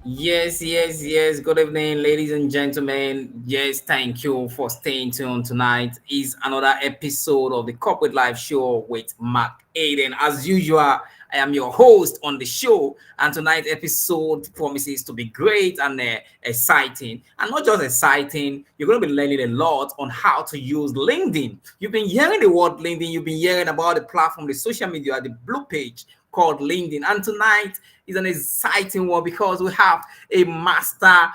Yes. Good evening, ladies and gentlemen. Yes, thank you for staying tuned tonight. Is another episode of the Corporate Life Show with Mark Aiden. As usual, I am your host on the show, and tonight's episode promises to be great and exciting. And not just exciting, you're going to be learning a lot on how to use LinkedIn. You've been hearing the word LinkedIn, you've been hearing about the platform, the social media, the blue page called LinkedIn. And tonight is an exciting one because we have a master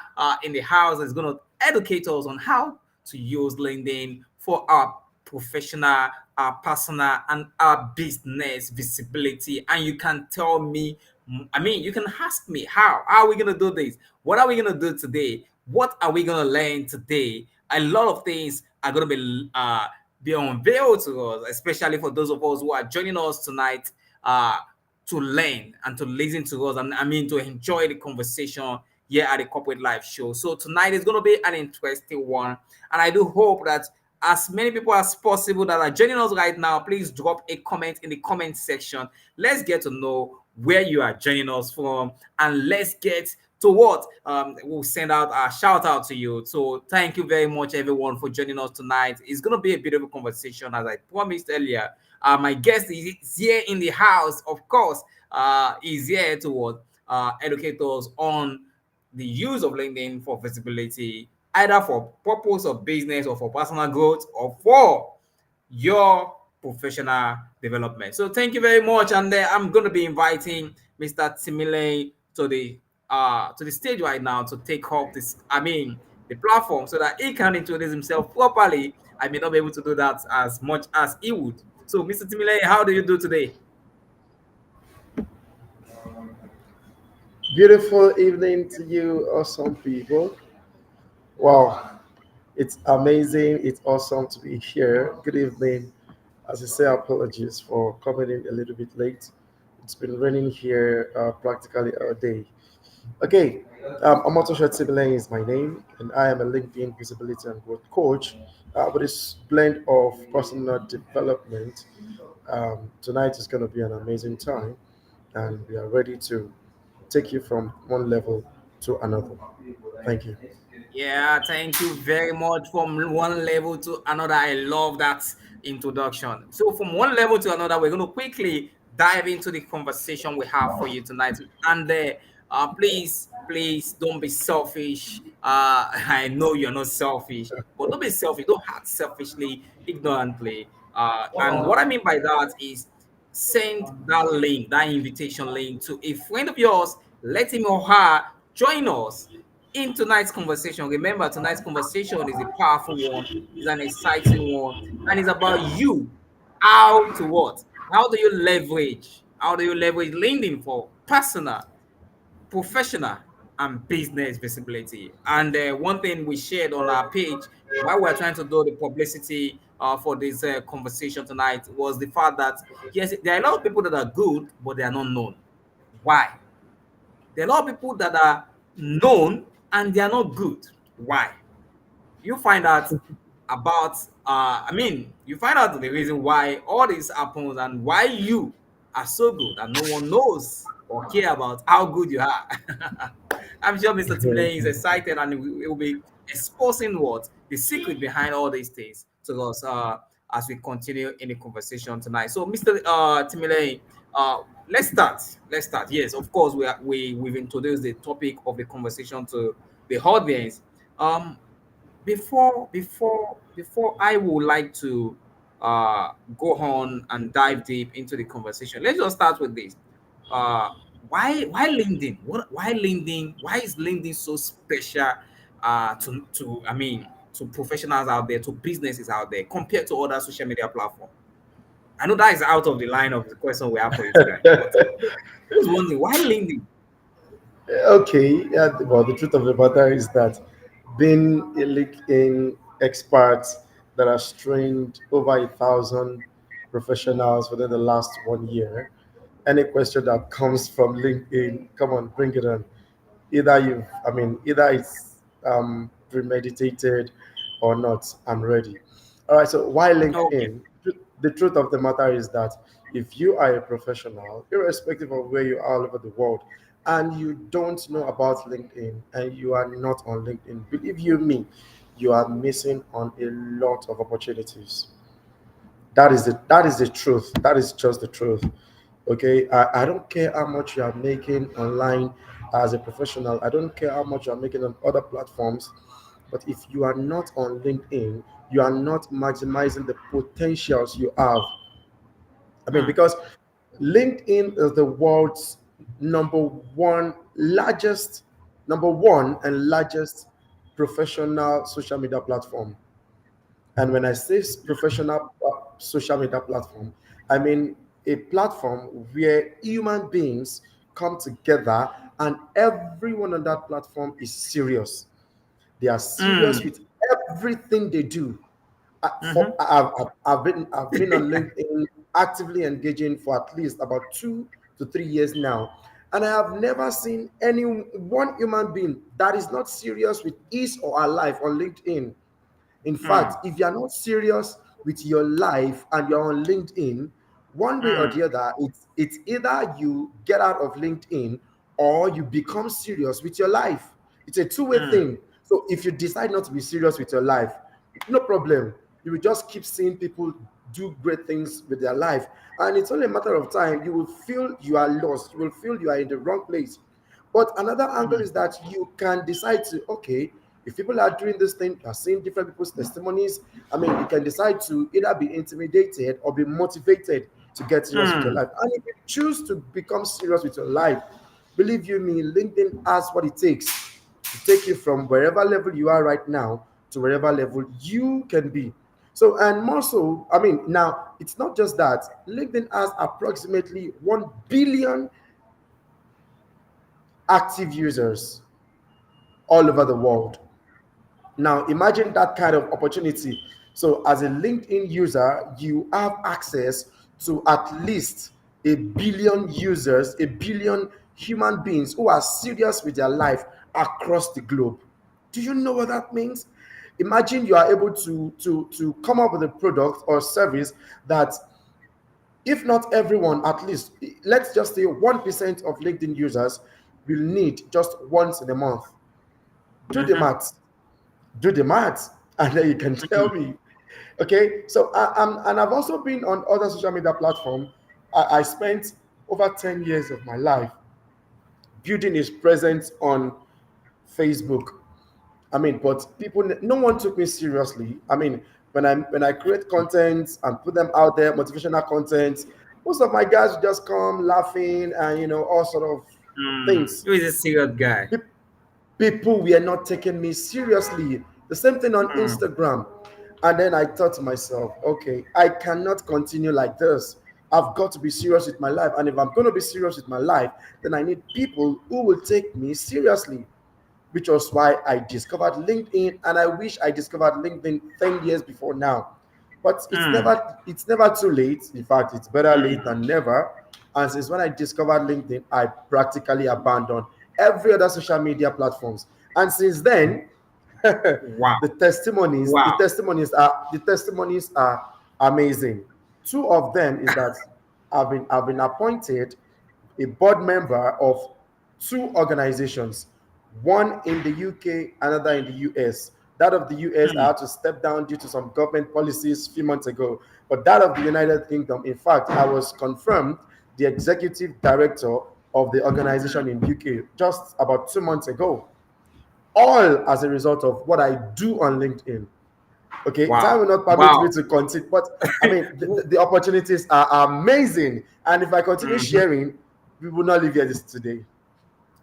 in the house that's going to educate us on how to use LinkedIn for our professional, our personal, and our business visibility. And you can tell me, you can ask me how are we going to do this? What are we going to do today? What are we going to learn today? A lot of things are going to be unveiled to us, especially for those of us who are joining us tonight. To learn and to listen to us, and to enjoy the conversation here at the Corporate Life Show. So tonight is going to be an interesting one, and I do hope that as many people as possible that are joining us right now, please drop a comment in the comment section. Let's get to know where you are joining us from, and let's get to what we'll send out a shout out to you. So thank you very much, everyone, for joining us tonight. It's going to be a beautiful conversation, as I promised earlier. My guest is here in the house, of course. Is here to what educate us on the use of LinkedIn for visibility, either for purpose of business or for personal growth or for your professional development. So thank you very much, and I'm going to be inviting Mr. Timile to the stage right now to take up the platform so that he can introduce himself properly. I may not be able to do that as much as he would. So, Mr. Timile, how do you do today? Beautiful evening to you, awesome people. Wow, it's amazing. It's awesome to be here. Good evening. As I say, apologies for coming in a little bit late. It's been raining here practically all day. Okay, Amoto Shetibile is my name, and I am a LinkedIn visibility and growth coach with this blend of personal development. Tonight is going to be an amazing time, and we are ready to take you from one level to another. Thank you. Yeah, thank you very much. From one level to another, I love that introduction. So, from one level to another, we're going to quickly dive into the conversation we have for you tonight. And please don't be selfish. I know you're not selfish, but don't be selfish. Don't act selfishly, ignorantly. And what I mean by that is send that link, that invitation link to a friend of yours. Let him or her join us in tonight's conversation. Remember, tonight's conversation is a powerful one, is an exciting one, and it's about you. How to what? How do you leverage? How do you leverage LinkedIn for personal, professional, and business visibility? And one thing we shared on our page while we are trying to do the publicity for this conversation tonight was the fact that yes, there are a lot of people that are good, but they are not known. Why? There are a lot of people that are known and they are not good. Why? You find out about you find out the reason why all this happens and why you are so good and no one knows or care about how good you are. I'm sure Mr. Timley is excited and he will be exposing what the secret behind all these things to us as we continue in the conversation tonight. So, Mr. Timley, uh, let's start. Let's start. Yes, of course, we've introduced the topic of the conversation to the audience. Um, before I would like to go on and dive deep into the conversation, let's just start with this. Uh, why LinkedIn? Why LinkedIn? Why is LinkedIn so special to professionals out there, to businesses out there, compared to other social media platforms? I know that is out of the line of the question we have for you today, but I was wondering why LinkedIn? Okay, yeah, well, the truth of the matter is that being a LinkedIn expert that has trained over 1,000 professionals within the last 1 year, any question that comes from LinkedIn, come on, bring it on. Either it's premeditated or not, I'm ready. All right, so why Okay. LinkedIn? The truth of the matter is that if you are a professional, irrespective of where you are all over the world, and you don't know about LinkedIn and you are not on LinkedIn, believe you me, you are missing on a lot of opportunities. That is the truth. That is just the truth. Okay, I don't care how much you are making online as a professional. I don't care how much you are making on other platforms, but if you are not on LinkedIn, you are not maximizing the potentials you have. I mean, Mm, because LinkedIn is the world's number one largest, number one and largest professional social media platform. And when I say professional social media platform, I mean a platform where human beings come together and everyone on that platform is serious. They are serious mm, with everything they do. mhm, I've been on LinkedIn actively engaging for at least about 2 to 3 years now, and I have never seen any one human being that is not serious with his or her life on LinkedIn. In fact, mm, if you're not serious with your life and you're on LinkedIn, one way or mm, the other, it's either you get out of LinkedIn or you become serious with your life. It's a two-way mm, thing. So if you decide not to be serious with your life, no problem. You will just keep seeing people do great things with their life. And it's only a matter of time. You will feel you are lost. You will feel you are in the wrong place. But another angle mm, is that you can decide to, okay, if people are doing this thing, you are seeing different people's testimonies. I mean, you can decide to either be intimidated or be motivated to get serious with your mm, life. And if you choose to become serious with your life, believe you me, LinkedIn has what it takes to take you from wherever level you are right now to wherever level you can be. So, and more so, I mean, now it's not just that. LinkedIn has approximately 1 billion active users all over the world. Now, imagine that kind of opportunity. So, as a LinkedIn user, you have access to at least a billion users, a billion human beings who are serious with their life across the globe. Do you know what that means? Imagine you are able to come up with a product or service that, if not everyone, at least let's just say 1% of LinkedIn users will need just once in a month. Do the mhm, math. Do the math, and then you can tell mm. me. Okay, so and I've also been on other social media platforms. I spent over 10 years of my life building his presence on Facebook. I mean, but people, no one took me seriously. I mean, when I create content and put them out there, motivational content, most of my guys just come laughing and all sort of things. Who is a serious guy? Pe- People were not taking me seriously. The same thing on Mm, Instagram. And then I thought to myself, okay, I cannot continue like this. I've got to be serious with my life. And if I'm going to be serious with my life, then I need people who will take me seriously, which was why I discovered LinkedIn. And I wish I discovered LinkedIn 10 years before now. But it's mm, never too late. In fact, it's better late mm. than never. And since when I discovered LinkedIn, I practically abandoned every other social media platforms. And since then, Wow, the wow. testimonies are amazing. Two of them is that I've been appointed a board member of two organizations, one in the UK, another in the US. That of the US, I Mm, had to step down due to some government policies a few months ago. But that of the United Kingdom, in fact, I was confirmed the executive director of the organization in UK just about 2 months ago, all as a result of what I do on LinkedIn. Okay, time wow, will not permit me wow. to continue, but I mean, the opportunities are amazing. And if I continue Mhm. sharing, we will not leave here this today.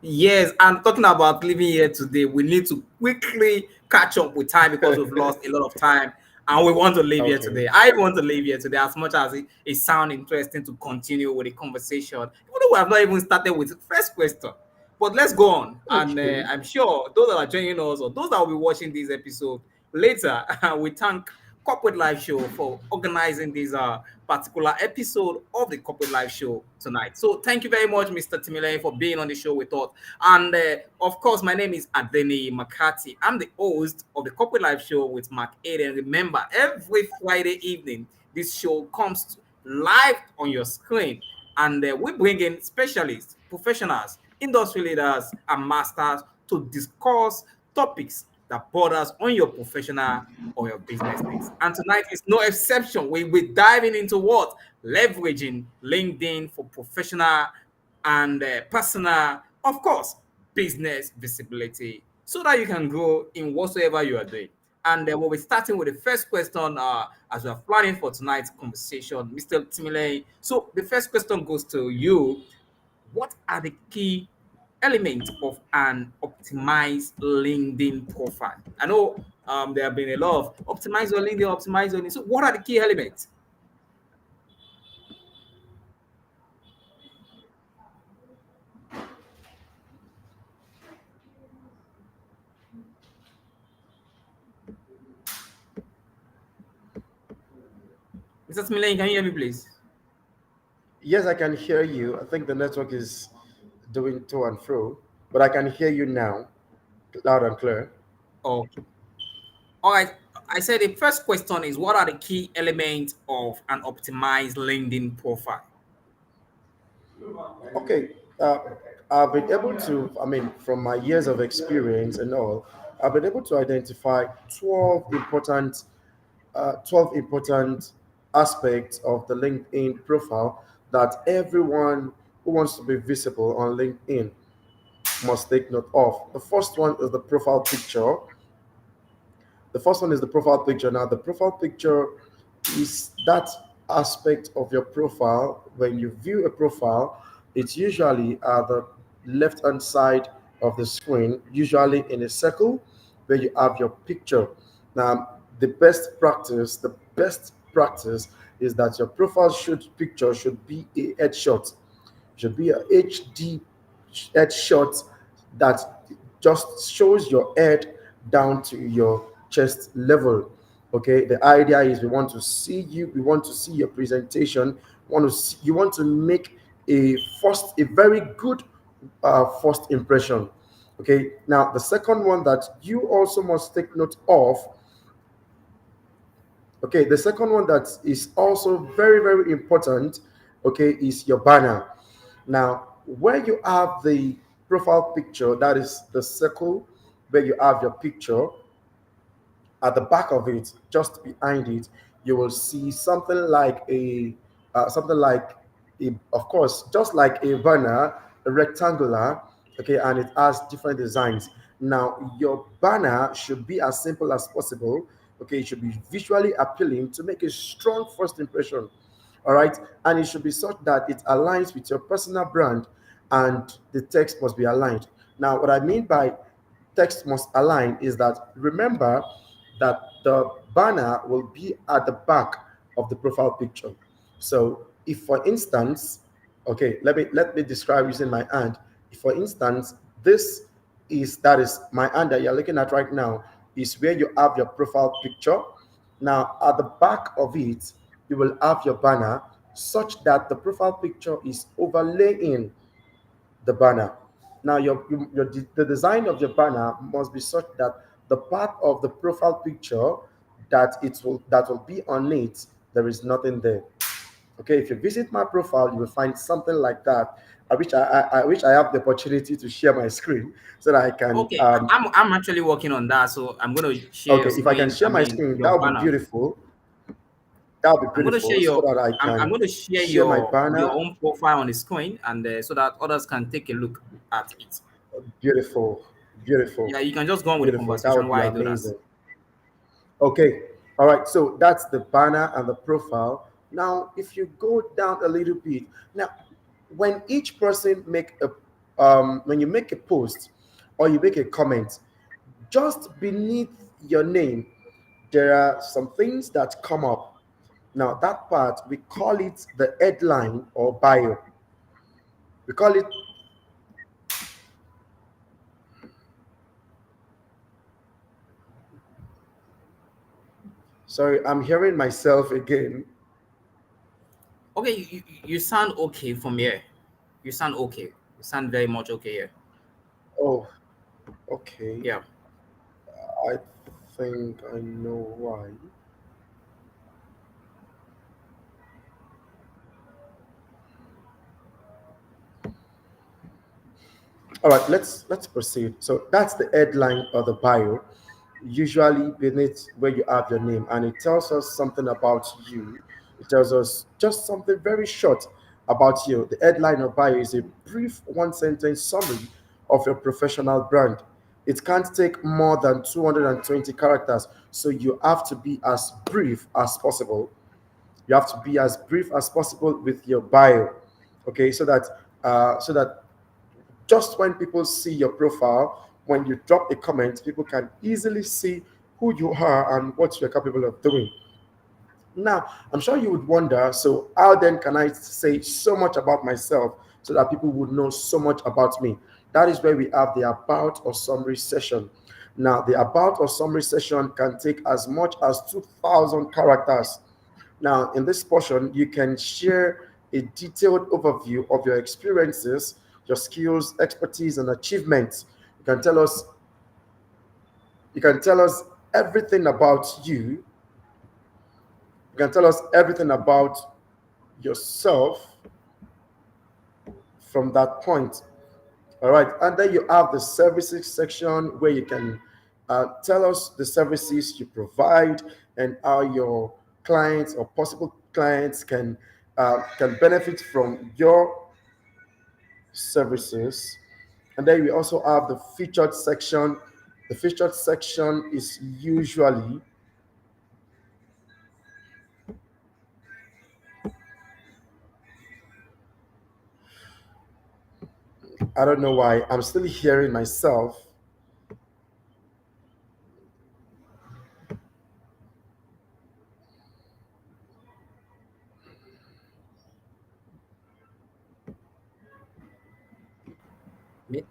Yes, and talking about living here today, we need to quickly catch up with time because we've lost a lot of time and we want to live here Okay. today. I want to live here today as much as it sounds interesting to continue with the conversation, even though we have not even started with the first question. But let's go on. And Okay. I'm sure those that are joining us or those that will be watching this episode later, we thank Corporate Life Show for organizing this particular episode of the Corporate Life Show tonight. So thank you very much, Mr. Timile, for being on the show with us. And of course, my name is Adeni Makati. I'm the host of the Corporate Life Show with Mark Aiden. Remember, every Friday evening, this show comes live on your screen, and we bring in specialists, professionals industry leaders, and masters to discuss topics that borders on your professional or your business needs. And tonight is no exception. We're diving into what? Leveraging LinkedIn for professional and personal, of course, business visibility so that you can grow in whatsoever you are doing. And we'll be starting with the first question as we are planning for tonight's conversation, Mr. Timile. So the first question goes to you. What are the key elements of an optimized LinkedIn profile? I know there have been a lot of optimize your LinkedIn, optimize your LinkedIn. So what are the key elements? Mr. Timile, can you hear me, please? Yes, I can hear you. I think the network is doing to and fro, but I can hear you now, loud and clear. Okay. All right. I said the first question is what are the key elements of an optimized LinkedIn profile? Okay, I've been able to, I mean, from my years of experience and all, I've been able to identify 12 important aspects of the LinkedIn profile that everyone who wants to be visible on LinkedIn must take note of. The first one is the profile picture. The first one is the profile picture. Now, the profile picture is that aspect of your profile. When you view a profile, it's usually at the left hand side of the screen, usually in a circle where you have your picture. Now, the best practice is that your profile picture should be a headshot, should be a HD headshot that just shows your head down to your chest level. Okay, the idea is we want to see you, we want to see your presentation, you want to make a very good first impression. Okay, now the second one that you also must take note of. Okay, the second one that is also very, very important, okay, is your banner. Now, where you have the profile picture, that is the circle where you have your picture, at the back of it, just behind it, you will see something like of course, just like a banner, a rectangular, okay, and it has different designs. Now, your banner should be as simple as possible. Okay, it should be visually appealing to make a strong first impression. All right, and it should be such that it aligns with your personal brand, and the text must be aligned. Now, what I mean by text must align is that remember that the banner will be at the back of the profile picture. So if for instance, okay, let me describe using my hand. If for instance, that is my hand that you're looking at right now, is where you have your profile picture. Now at the back of it, you will have your banner such that the profile picture is overlaying the banner. Now, the design of your banner must be such that the part of the profile picture that will be on it, there is nothing there. Okay, if you visit my profile, you will find something like that. I wish I have the opportunity to share my screen so that I can. Okay, I'm actually working on that, so I'm gonna share your Okay, if I can screen. share I my mean screen, that your would be banner. beautiful. That would be I'm gonna share beautiful so your that I I'm can gonna share share my your banner. own profile on the screen, and so that others can take a look at it. Beautiful, beautiful, Yeah, you can just go on with the beautiful. That conversation would be while I do that. amazing. Okay. All right. So that's the banner and the profile. Now, if you go down a little bit, now, when each person when you make a post or you make a comment, just beneath your name, there are some things that come up. Now, that part, we call it the headline or bio. We call it, sorry, I'm hearing myself again. Okay, you sound okay from here. You sound okay. You sound very much okay here. Oh, okay. Yeah. I think I know why. All right, let's proceed. So that's the headline or the bio, usually beneath where you have your name, and it tells us something about you. It tells us just something very short about you. The headline or bio is a brief one sentence summary of your professional brand. It can't take more than 220 characters, so you have to be as brief as possible. You have to be as brief as possible with your bio, okay, so that just when people see your profile, when you drop a comment, people can easily see who you are and what you're capable of doing. Now, I'm sure you would wonder, so how then can I say so much about myself so that people would know so much about me? That is where we have the about or summary session. Now, the about or summary session can take as much as 2,000 characters. Now, in this portion, you can share a detailed overview of your experiences, your skills, expertise, and achievements. You can tell us, you can tell us everything about you. You can tell us everything about yourself from that point. All right. And then you have the services section where you can tell us the services you provide and how your clients or possible clients can benefit from your services. And then we also have the featured section. The featured section is usually, I don't know why, I'm still hearing myself.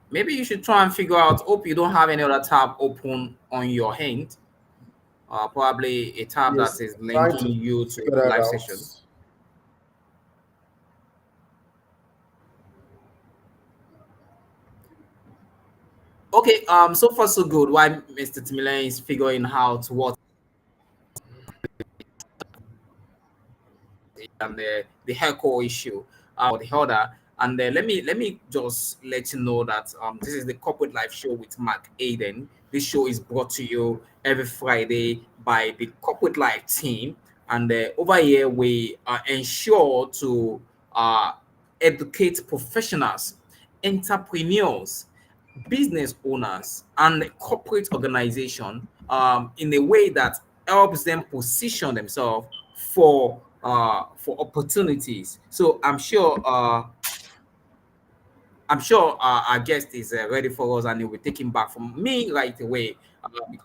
Maybe you should try and figure out. Hope you don't have any other tab open on your hand. Probably a tab that Yes, is trying linking to you to figure the that live out. session. Okay. So far so good. Why Mr. Timilen is figuring out what and the haircut issue or the other. And let me just let you know that this is the Corporate Life Show with Mark Aiden. This show is brought to you every Friday by the Corporate Life team, and over here we ensure to uh, educate professionals, entrepreneurs, business owners, and corporate organization in a way that helps them position themselves for opportunities. So I'm sure our guest is ready for us, and he'll be taking back from me right away.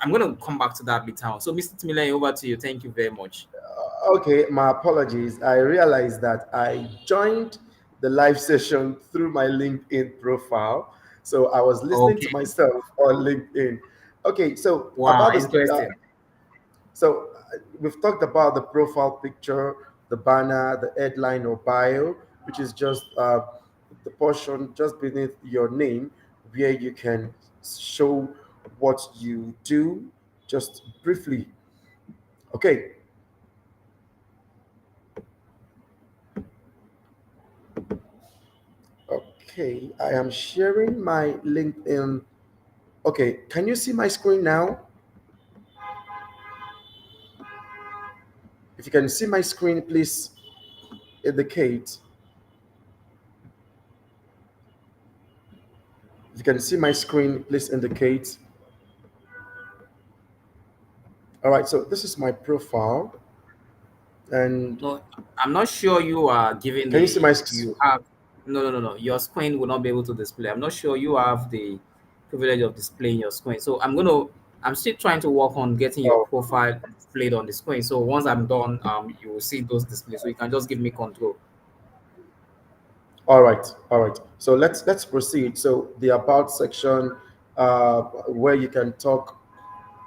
I'm going to come back to that later on. So, Mr. Timile, over to you. Thank you very much. Okay, my apologies. I realized that I joined the live session through my LinkedIn profile. So I was listening to Okay. myself on LinkedIn. Okay, so Wow, about this, interesting. we've talked about the profile picture, the banner, the headline or bio, which is just the portion just beneath your name where you can show what you do just briefly. Okay, okay, I am sharing my LinkedIn. Okay, can you see my screen now? If you can see my screen, please indicate. If you can see my screen, please indicate. All right, so this is my profile. And No, I'm not sure you are giving can you see my you have no. Your screen will not be able to display. I'm not sure you have the privilege of displaying your screen. So I'm still trying to work on getting your oh, profile displayed on the screen. So once I'm done, you will see those displays. So you can just give me control. all right, all right. So let's proceed. So the about section, where you can talk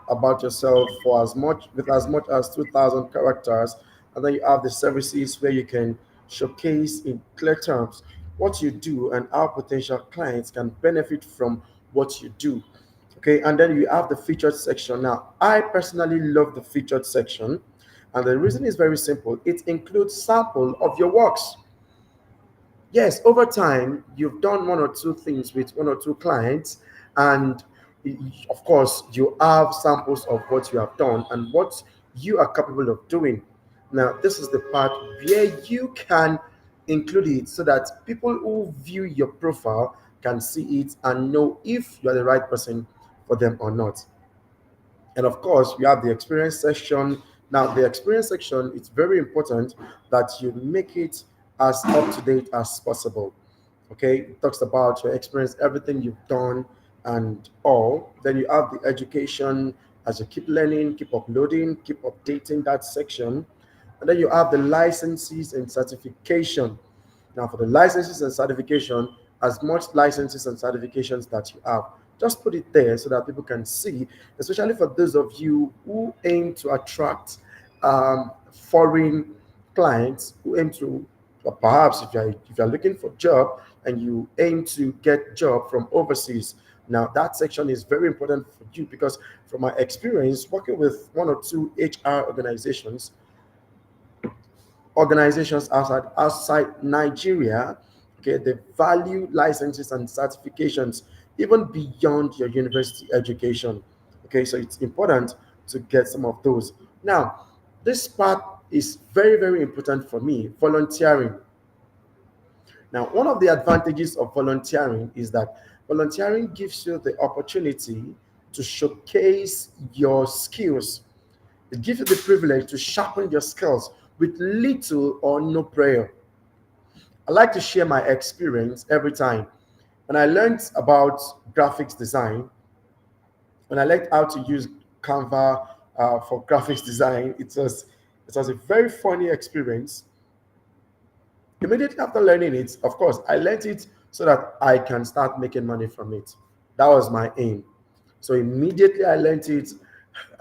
about yourself for as much with as much as 2,000 characters, and then you have the services where you can showcase in clear terms what you do and how potential clients can benefit from what you do. Okay, and then you have the featured section. Now, I personally love the featured section, and the reason is very simple. It includes sample of your works. Yes, over time, you've done one or two things with one or two clients, and of course, you have samples of what you have done and what you are capable of doing. Now, this is the part where you can include it so that people who view your profile can see it and know if you are the right person for them or not. And of course, we have the experience section. Now, the experience section, it's very important that you make it as up to date as possible. Okay, it talks about your experience, everything you've done, and all. Then you have the education as you keep learning, keep uploading, keep updating that section. And then you have the licenses and certification. Now, for the licenses and certification, as much licenses and certifications that you have, just put it there so that people can see, especially for those of you who aim to attract foreign clients, who aim to, or perhaps if you're looking for job and you aim to get job from overseas. Now, that section is very important for you because, from my experience working with one or two HR organizations outside Nigeria, okay, they value licenses and certifications even beyond your university education. Okay, so it's important to get some of those. Now, this part is very, very important for me, volunteering. Now, one of the advantages of volunteering is that volunteering gives you the opportunity to showcase your skills. It gives you the privilege to sharpen your skills with little or no prayer. I like to share my experience every time. When I learned about graphics design, when I learned how to use Canva for graphics design, it was a very funny experience. Immediately after learning it, of course, I learned it so that I can start making money from it. That was my aim. So immediately I learned it,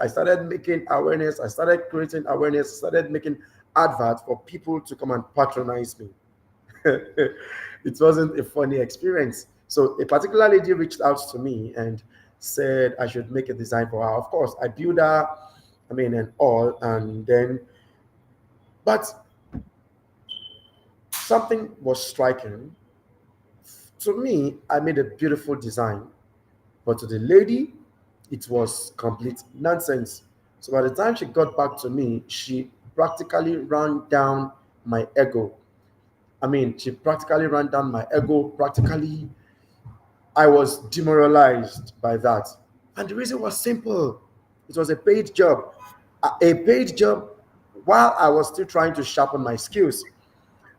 I started making awareness, I started creating awareness, I started making adverts for people to come and patronize me. It wasn't a funny experience. So a particular lady reached out to me and said I should make a design for her. Of course, I built her, I mean, and all, and then, but something was striking. To me, I made a beautiful design, but to the lady, it was complete nonsense. So by the time she got back to me, she practically ran down my ego. I mean, she practically ran down my ego. Practically, I was demoralized by that. And the reason was simple, it was a paid job. A paid job while I was still trying to sharpen my skills.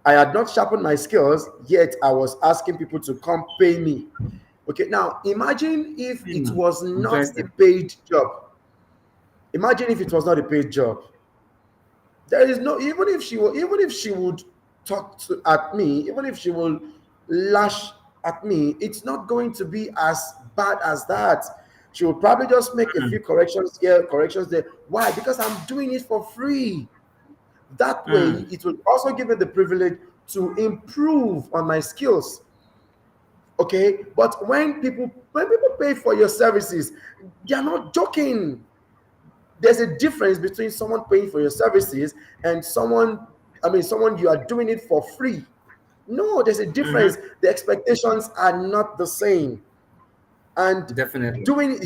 I had not sharpened my skills, yet I was asking people to come pay me. Okay, now imagine if it Hmm. was not a Interesting. paid job. Imagine if it was not a paid job. There is no, even if she would at me, even if she will lash at me, it's not going to be as bad as that. She will probably just make a Mm, few corrections here, corrections there. Why? Because I'm doing it for free. That way, mm, it will also give me the privilege to improve on my skills. Okay, but when people pay for your services, they are not joking. There's a difference between someone paying for your services and someone you are doing it for free. No, there's a difference. mm-hmm. The expectations are not the same. And Definitely. doing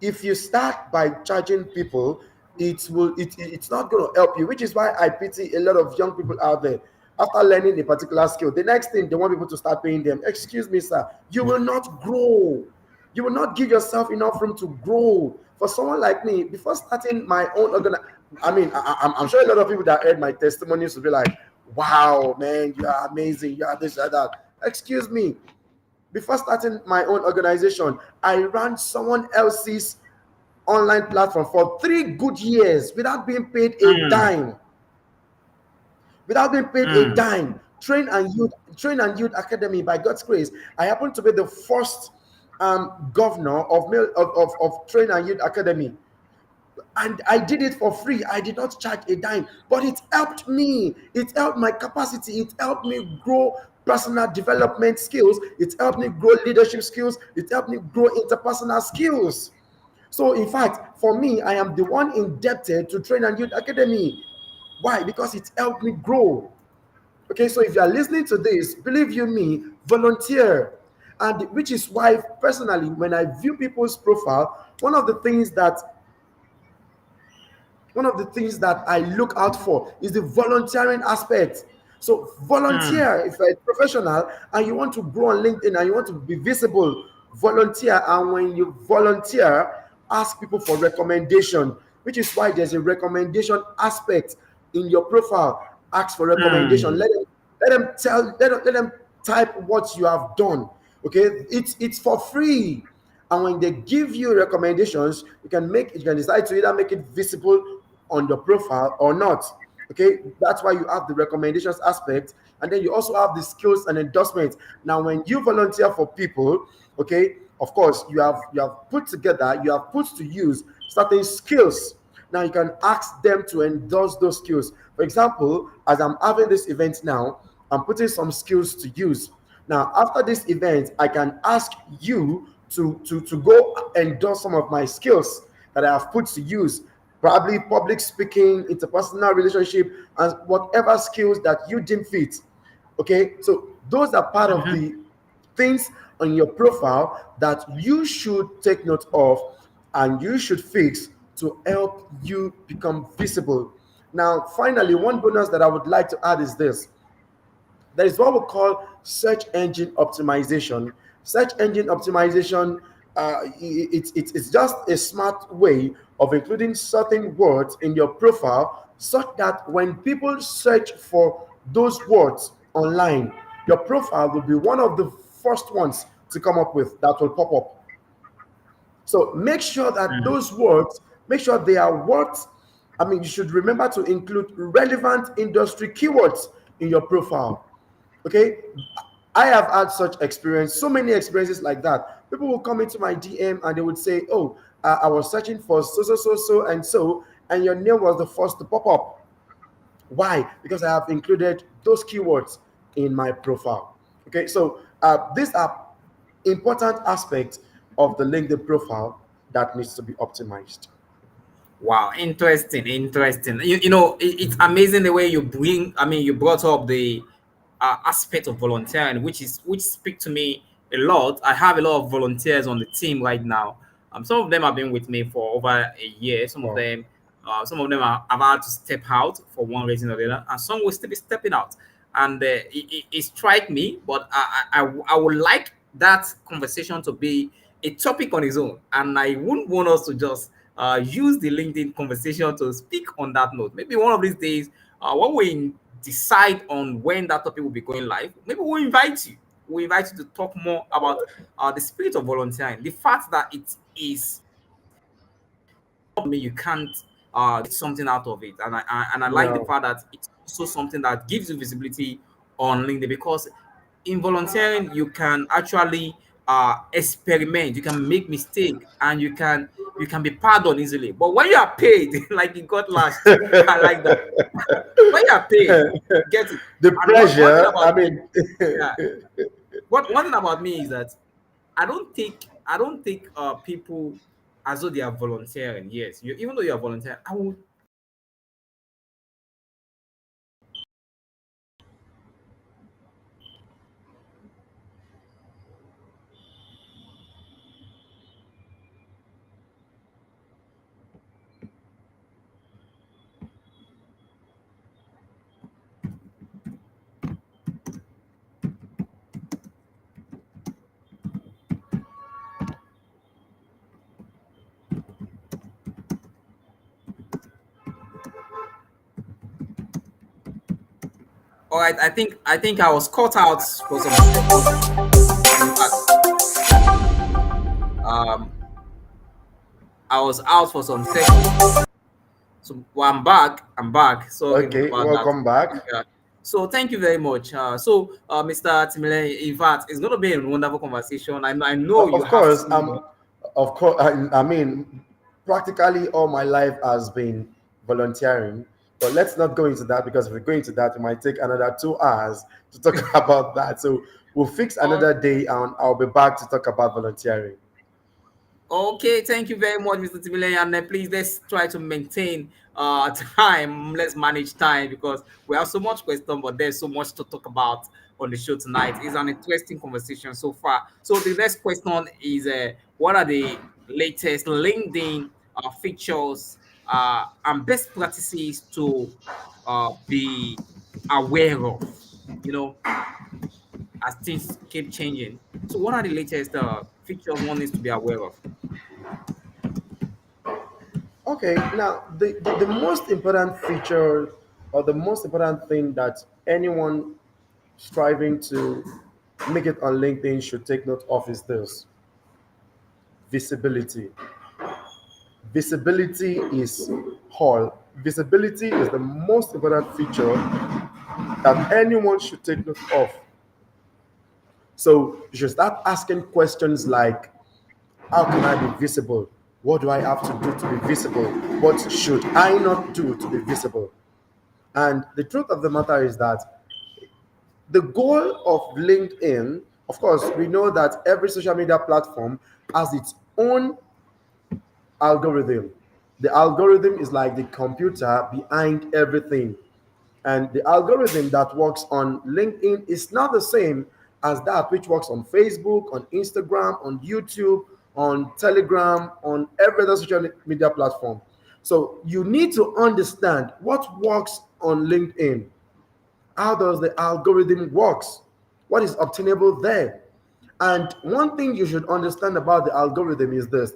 if you start by charging people, it's not going to help you, which is why I pity a lot of young people out there. After learning a particular skill, the next thing they want people to start paying them. Excuse me, sir, you will not grow. You will not give yourself enough room to grow. For someone like me, before starting my own I mean, I'm sure a lot of people that heard my testimonies will be like, wow, man, you are amazing, you are this, you are that. Excuse me, before starting my own organization, I ran someone else's online platform for 3 good years without being paid a Mm, dime. Without being paid a mm, dime. Train and Youth Academy, by God's grace, I happen to be the first governor of Train and Youth Academy, and I did it for free. I did not charge a dime, but it helped me. It helped my capacity. It helped me grow personal development skills. It helped me grow leadership skills. It helped me grow interpersonal skills. So, in fact, for me, I am the one indebted to Train and Youth Academy. Why? Because it helped me grow. Okay, so if you are listening to this, believe you me, volunteer. And which is why, personally, when I view people's profile, one of the things that I look out for is the volunteering aspect. So Hmm. volunteer if you're a professional and you want to grow on LinkedIn and you want to be visible, volunteer. And when you volunteer, ask people for recommendation, which is why there's a recommendation aspect in your profile. Ask for recommendation. Hmm. Let them type what you have done. Okay, it's for free. And when they give you recommendations, you can decide to either make it visible on your profile or not. Okay, that's why you have the recommendations aspect, and then you also have the skills and endorsements. Now, when you volunteer for people, okay, of course, you have put together, you have put to use certain skills. Now you can ask them to endorse those skills. For example, as I'm having this event now, I'm putting some skills to use. Now, after this event, I can ask you to go endorse some of my skills that I have put to use, probably public speaking, interpersonal relationship, and whatever skills that you deem fit. Okay, so those are part of Mhm. the things on your profile that you should take note of and you should fix to help you become visible. Now, finally, one bonus that I would like to add is this: there is what we call search engine optimization. Search engine optimization, it's just a smart way of including certain words in your profile such that when people search for those words online, your profile will be one of the first ones to come up with that will pop up. So make sure that Mhm. those words, make sure they are words. I mean, you should remember to include relevant industry keywords in your profile. Okay, I have had such experience, so many experiences like that. People will come into my DM and they would say, "Oh, I was searching for so, and your name was the first to pop up." Why? Because I have included those keywords in my profile. Okay, so these are important aspects of the LinkedIn profile that needs to be optimized. Wow, interesting, interesting. It's amazing the way you bring. I mean, you brought up the aspect of volunteering, which speak to me a lot. I have a lot of volunteers on the team right now. Some of them have been with me for over a year. Wow. Some of them have had to step out for one reason or the other, and some will still be stepping out. And it strike me, but I would like that conversation to be a topic on its own, and I wouldn't want us to just use the LinkedIn conversation to speak on that note. Maybe one of these days, when we decide on when that topic will be going live, maybe we'll invite you. We invite you to talk more about the spirit of volunteering, the fact that it is me you can't get something out of it, and I like the Yeah. fact that it's also something that gives you visibility on LinkedIn, because in volunteering you can actually experiment, you can make mistake, and you can be pardoned easily. But when you are paid, like you got last, I like that. When you are paid, get it. The And one thing pressure, about I me, mean, yeah, what one thing about me is that I don't take people as though they are volunteering. Yes, even though you are volunteering, I will. All right, I think I was caught out for some seconds. In fact, um, I was out for some seconds. So well, I'm back. I'm back. Sorry okay, about that. welcome back. So thank you very much. Mr. Timile, in fact, it's going to be a wonderful conversation. I know you Of have course, so much. of course, I mean, practically all my life has been volunteering. But let's not go into that because if we go into that, it might take another 2 hours to talk about that. So we'll fix All another day and I'll be back to talk about volunteering. Okay, thank you very much, Mr. Timile. And please let's try to maintain time. Let's manage time because we have so much question, but there's so much to talk about on the show tonight. It's an interesting conversation so far. So the next question is what are the latest LinkedIn features and best practices to be aware of? You know, as things keep changing. So what are the latest features one needs to be aware of? Okay, now the most important feature or the most important thing that anyone striving to make it on LinkedIn should take note of is this: visibility. Visibility is all. Visibility is the most important feature that anyone should take note of. So you should start asking questions like, how can I be visible? What do I have to do to be visible? What should I not do to be visible? And the truth of the matter is that the goal of LinkedIn, of course, we know that every social media platform has its own algorithm. The algorithm is like the computer behind everything. And the algorithm that works on LinkedIn is not the same as that which works on Facebook, on Instagram, on YouTube, on Telegram, on every other social media platform. So you need to understand what works on LinkedIn. How does the algorithm works? What is obtainable there? And one thing you should understand about the algorithm is this: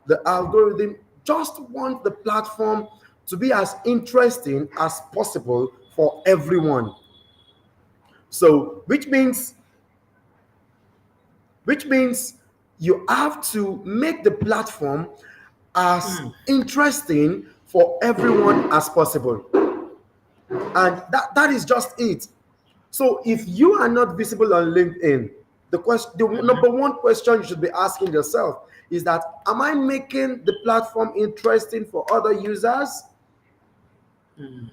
the algorithm just wants the platform to be as interesting as possible for everyone. So, which means you have to make the platform as Hmm. interesting for everyone as possible. And that is just it. So if you are not visible on LinkedIn, the Mhm. number one question you should be asking yourself is that, am I making the platform interesting for other users?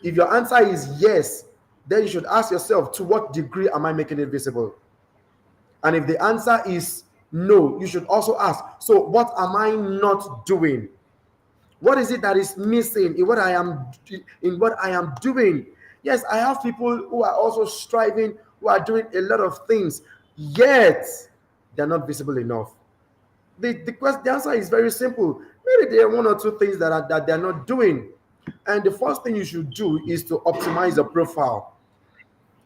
If your answer is yes, then you should ask yourself, to what degree am I making it visible? And if the answer is no, you should also ask, so what am I not doing? What is it that is missing in what I am doing? Yes, I have people who are also striving, who are doing a lot of things, yet they're not visible enough. The answer is very simple. Maybe there are one or two things that they're not doing. And the first thing you should do is to optimize your profile.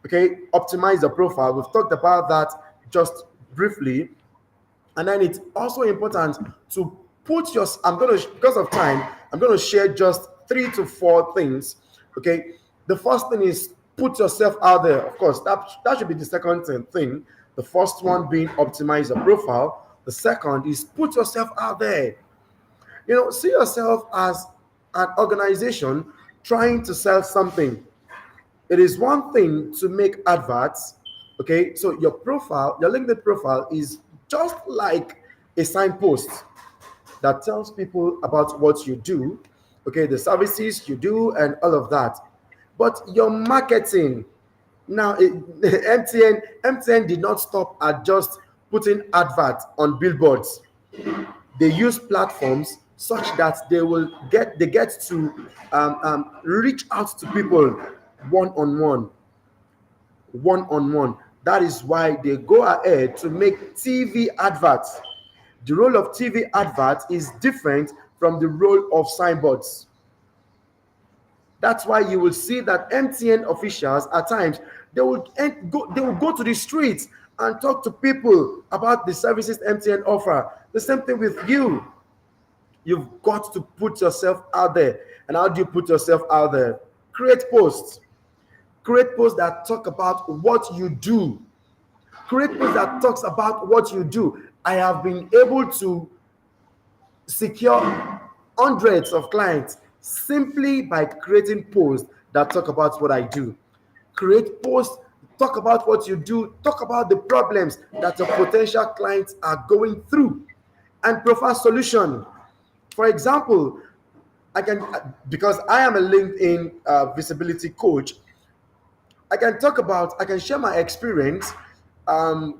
Okay, optimize your profile. We've talked about that just briefly. And then it's also important to put your, I'm going to, because of time, I'm going to share just 3 to 4 things. Okay, the first thing is put yourself out there. Of course, that should be the second thing. The first one being optimize your profile. The second is put yourself out there. See yourself as an organization trying to sell something. It is one thing to make adverts. Okay, so your LinkedIn profile is just like a signpost that tells people about what you do, okay, the services you do, and all of that. But your marketing, now, MTN did not stop at just putting adverts on billboards. They use platforms such that they get to reach out to people one on one, one on one. That is why they go ahead to make TV adverts. The role of TV adverts is different from the role of signboards. That's why you will see that MTN officials at times they will go to the streets and talk to people about the services MTN offer. The same thing with you. You've got to put yourself out there. And how do you put yourself out there? Create posts. Create posts that talk about what you do. Create posts that talks about what you do. I have been able to secure hundreds of clients simply by creating posts that talk about what I do. Create posts, talk about what you do, talk about the problems that your potential clients are going through, and provide solution. For example, because I am a LinkedIn visibility coach, I can share my experience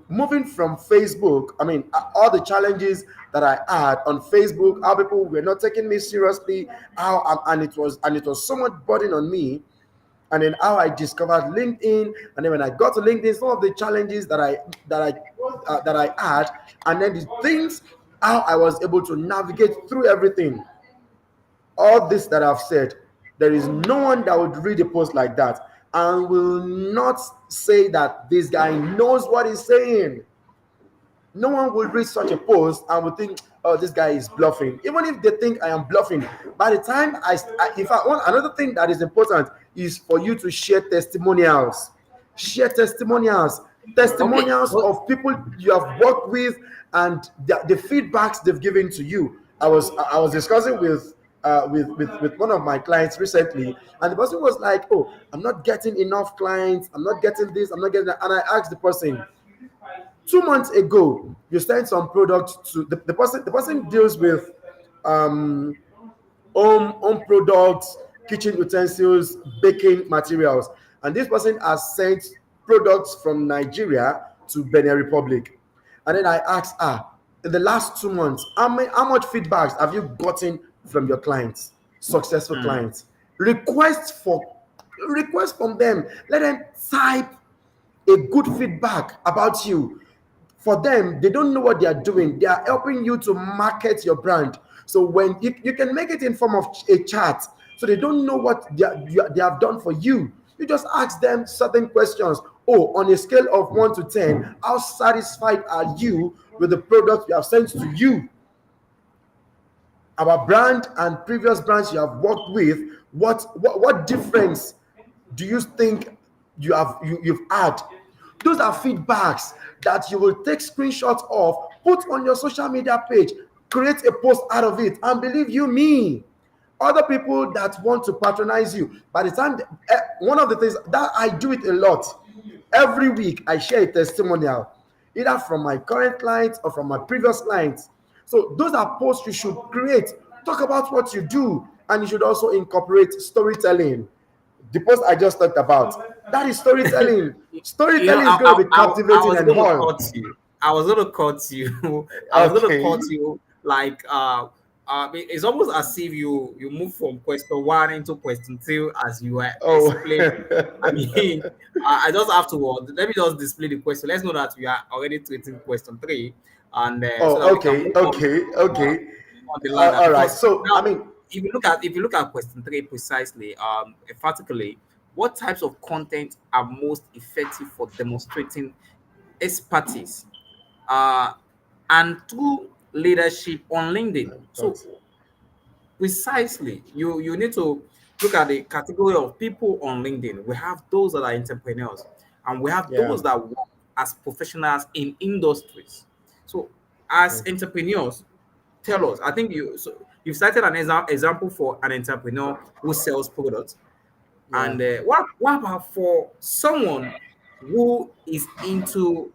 moving from Facebook, I mean, all the challenges that I had on Facebook, how people were not taking me seriously, and it was so much burden on me, and then how I discovered LinkedIn, and then when I got to LinkedIn, some of the challenges that I had, and then the things how I was able to navigate through everything. All this that I've said, there is no one that would read a post like that and will not say that this guy knows what he's saying. No one will read such a post and will think, oh, this guy is bluffing. Even if they think I am bluffing, by the time if I want, another thing that is important is for you to share testimonials. Share testimonials, Okay. testimonials of people you have worked with, and the feedbacks they've given to you. I was discussing with one of my clients recently, and the person was like, "Oh, I'm not getting enough clients. I'm not getting this. I'm not getting that." And I asked the person, 2 months ago, you sent some product to the person. The person deals with um, home products, kitchen utensils, baking materials, and this person has sent products from Nigeria to Benin Republic. And then I asked her, in the last 2 months, how much feedbacks have you gotten from your clients, successful Mm. clients? Request from them. Let them type a good feedback about you. For them, they don't know what they are doing. They are helping you to market your brand. So when you can make it in form of a chat, so they don't know what they have done for you. You just ask them certain questions. Oh, on a scale of 1 to 10, how satisfied are you with the product we have sent to you? Our brand and previous brands you have worked with, what difference do you think you've had? Those are feedbacks that you will take screenshots of, put on your social media page, create a post out of it, and believe you me, other people that want to patronize you, by the time one of the things that I do it a lot, every week I share a testimonial, either from my current clients or from my previous clients. So those are posts you should create. Talk about what you do, and you should also incorporate storytelling. The post I just talked about, that is storytelling. You know, Storytelling is going to be I captivating was and going to all. cut you. I was going to cut you. I was going to Okay. cut you. Like, it's almost as if you move from question one into question two as you were Oh. explaining. I mean, I just have to let me just display the question. Let's know that we are already treating question three, and so that Oh, we can okay, move on okay, okay. on the ladder. All right. Because So, I now, mean, if you look at question three precisely, emphatically, what types of content are most effective for demonstrating expertise uh, and true leadership on LinkedIn? So precisely, you need to look at the category of people on LinkedIn. We have those that are entrepreneurs, and we have yeah. those that work as professionals in industries. So, as Mm. entrepreneurs, tell us. I think you've cited an example for an entrepreneur who sells products, Yeah. and what about for someone who is into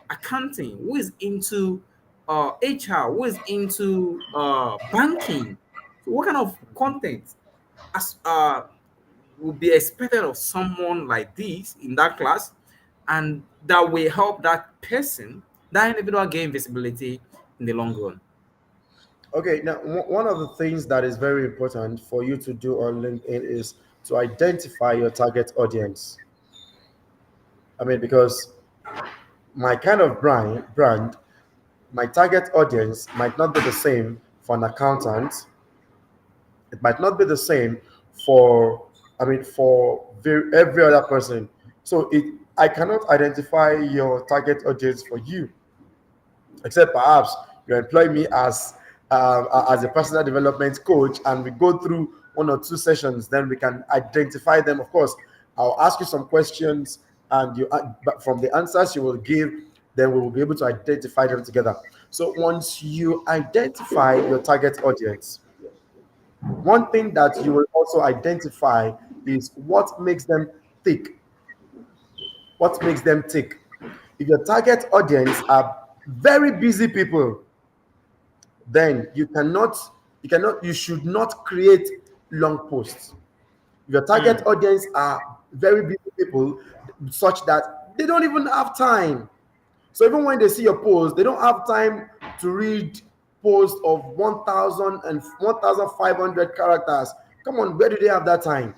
accounting, who is into HR, who is into banking? So what kind of content as would be expected of someone like this in that class, and that will help that person, that individual, gain visibility in the long run? Okay. Now, one of the things that is very important for you to do on LinkedIn is to identify your target audience. I mean, because my kind of brand, my target audience might not be the same for an accountant. It might not be the same for, I mean, for every other person. So I cannot identify your target audience for you, except perhaps you employ me as a personal development coach, and we go through 1 or 2 sessions, then we can identify them. Of course, I'll ask you some questions, and but from the answers you will give, then we will be able to identify them together. So once you identify your target audience, one thing that you will also identify is what makes them tick. What makes them tick? If your target audience are very busy people, then you should not create long posts. If your target Mm, audience are very busy people, such that They don't even have time. So even when they see your post, they don't have time to read posts of 1,000 and 1,500 characters. Come on, where do they have that time?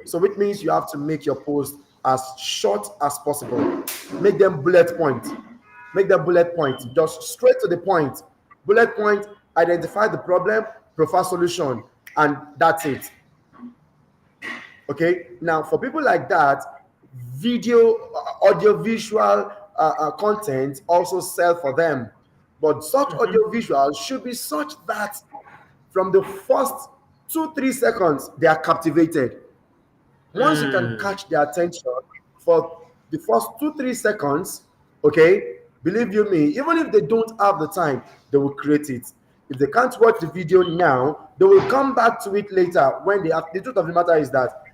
So which means you have to make your post as short as possible. Make them bullet point. Make them bullet point. Just straight to the point. Bullet point, identify the problem, provide solution, and that's it. Okay. Now, for people like that, video, audio, visual content also sell for them. But such Mhm. audio visuals should be such that from the first 2 3 seconds they are captivated. Once you can Mm. catch their attention for the first 2 3 seconds, okay, believe you me, even if they don't have the time, they will create it. If they can't watch the video now, they will come back to it later when they have. The truth of the matter is that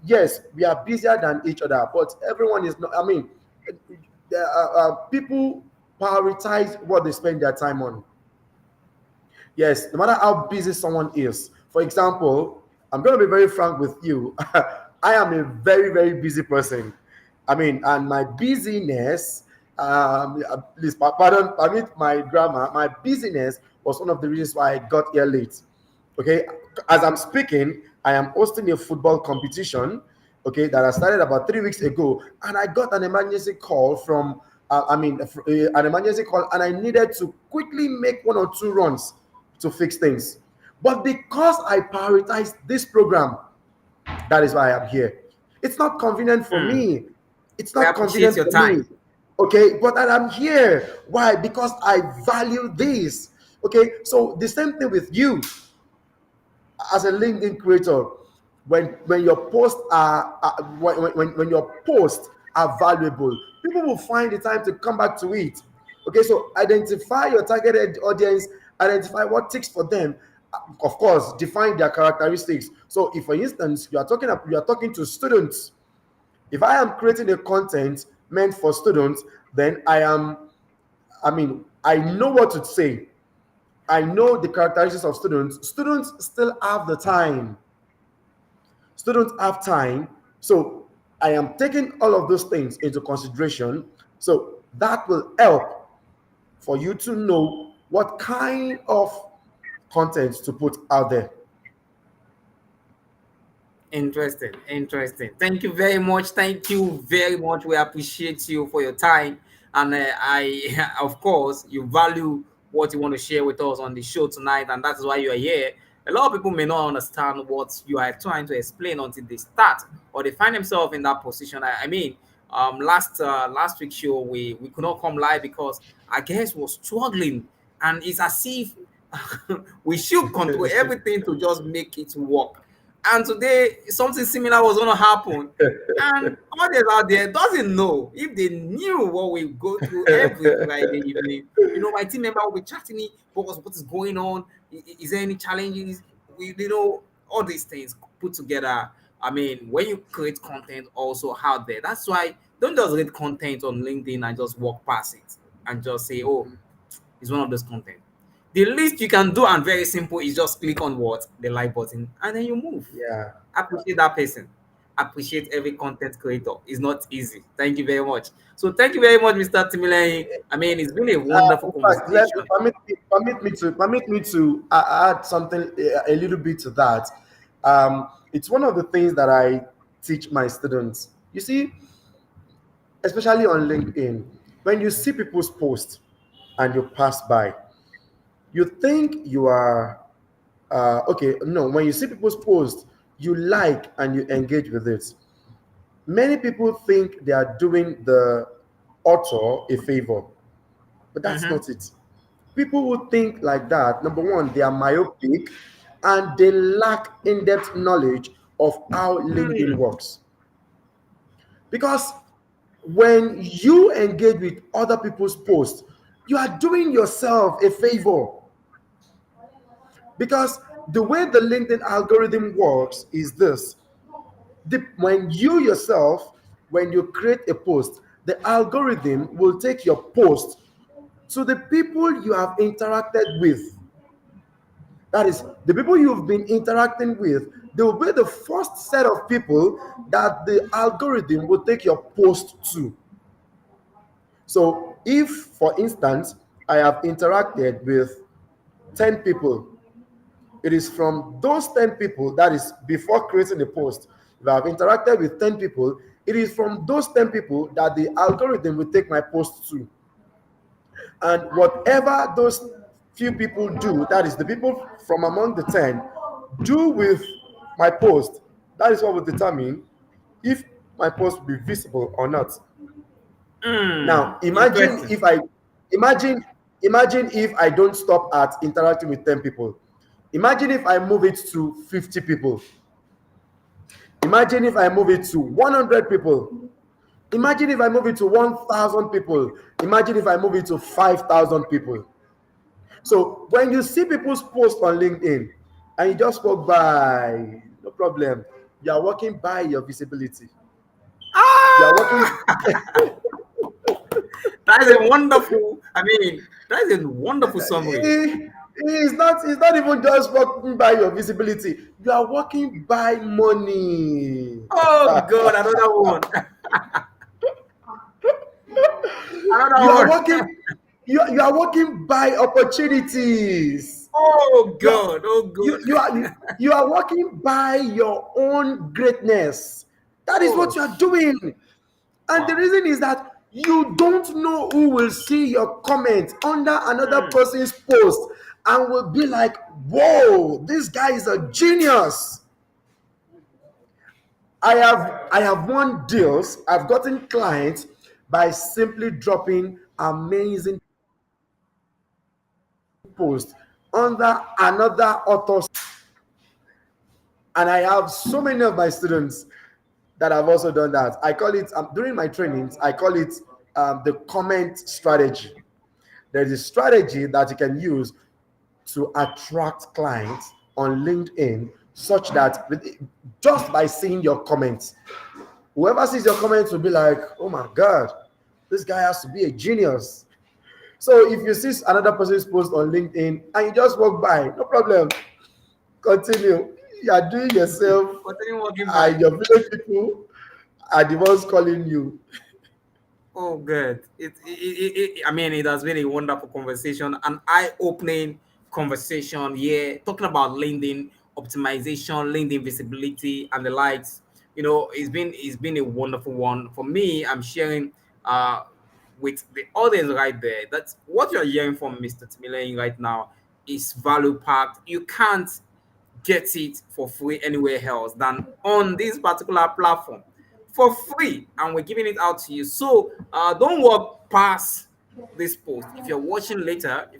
yes, we are busier than each other, but everyone is not. I mean, people prioritize what they spend their time on. Yes, no matter how busy someone is. For example, I'm going to be very frank with you. I am a very, very busy person. I mean, and my busyness, please pardon, permit my grammar, my busyness was one of the reasons why I got here late. Okay, as I'm speaking, I am hosting a football competition. Okay, that I started about 3 weeks ago, and I got an emergency call from, an emergency call, and I needed to quickly make 1 or 2 runs to fix things. But because I prioritize this program, that is why I am here. It's not convenient for Mm. me. It's We not appreciate convenient your for me. time. Okay, but I'm here. Why? Because I value this. Okay, so the same thing with you as a LinkedIn creator. When your posts when your posts are valuable, people will find the time to come back to it. Okay, so identify your targeted audience, identify what ticks for them. Of course, define their characteristics. So, if for instance you are talking to students, if I am creating a content meant for students, then I know what to say. I know the characteristics of students. Students still have the time. Students have time. So I am taking all of those things into consideration. So that will help for you to know what kind of content to put out there. Interesting, interesting. Thank you very much. Thank you very much. We appreciate you for your time, and I, of course, you value what you want to share with us on the show tonight, and that's why you are here. A lot of people may not understand what you are trying to explain until they start or they find themselves in that position. I mean, last week's show we could not come live because our guest was struggling, and it's as if we should control everything to just make it work. And today something similar was going to happen. And others out there doesn't know. If they knew what we go through every Friday evening, my team member will be chatting me, what is going on? Is there any challenges? All these things put together. I mean, when you create content also out there, that's why don't just read content on LinkedIn and just walk past it and just say, oh, it's one of those content. The least you can do, and very simple, is just click on what? The like button, and then you move. Yeah. Appreciate that person. Appreciate every content creator. It's not easy. Thank you very much. So thank you very much, Mr. Timilay. I mean, it's been a wonderful In fact, conversation. permit me to add something a little bit to that. It's one of the things that I teach my students. You see, especially on LinkedIn, when you see people's posts and you pass by, you think you are okay. No, when you see people's posts, you like and you engage with it. Many people think they are doing the author a favor, but that's Mm-hmm. not it. People who think like that, number one, they are myopic and they lack in depth knowledge of how LinkedIn Mm. works. Because when you engage with other people's posts, you are doing yourself a favor. Because the way the LinkedIn algorithm works is this: when you yourself, when you create a post, the algorithm will take your post to the people you have interacted with. That is, the people you've been interacting with, they will be the first set of people that the algorithm will take your post to. So if, for instance, I have interacted with 10 people, it is from those 10 people, that is before creating the post, if I have interacted with 10 people, it is from those 10 people that the algorithm will take my post to. And whatever those few people do, that is the people from among the 10, do with my post, that is what will determine if my post will be visible or not. Now, imagine Interesting. if I imagine imagine if I don't stop at interacting with 10 people. Imagine if I move it to 50 people. Imagine if I move it to 100 people. Imagine if I move it to 1,000 people. Imagine if I move it to 5,000 people. So when you see people's posts on LinkedIn and you just walk by, no problem. You are walking by your visibility. You are walking. Ah, that is a wonderful. I mean, that is a wonderful summary. It's not even just walking by your visibility. You are walking by money. Oh God, another one. you Another are one. walking. You are walking by opportunities. Oh You are God. Oh God. you are walking by your own greatness. That is Oh what you are doing. And the wow. reason is that you don't know who will see your comment under another Mm. person's post and will be like, whoa, this guy is a genius. I have won deals, I've gotten clients by simply dropping amazing posts under another author's. And I have so many of my students that have also done that. I call it, during my trainings, I call it the comment strategy. There's a strategy that you can use to attract clients on LinkedIn, such that just by seeing your comments, whoever sees your comments will be like, oh my God, this guy has to be a genius. So if you see another person's post on LinkedIn and you just walk by, no problem, continue. You are doing yourself, Continue walking by. and your village people are the ones calling you. Oh, good. I mean, it has been a wonderful conversation, an eye-opening conversation. Yeah, talking about LinkedIn optimization, LinkedIn visibility, and the likes. You know, it's been a wonderful one for me. I'm sharing with the audience right there. That's what you're hearing from Mr. Timileyin right now is value packed. You can't get it for free anywhere else than on this particular platform for free, and we're giving it out to you. So don't walk past this post. If you're watching later,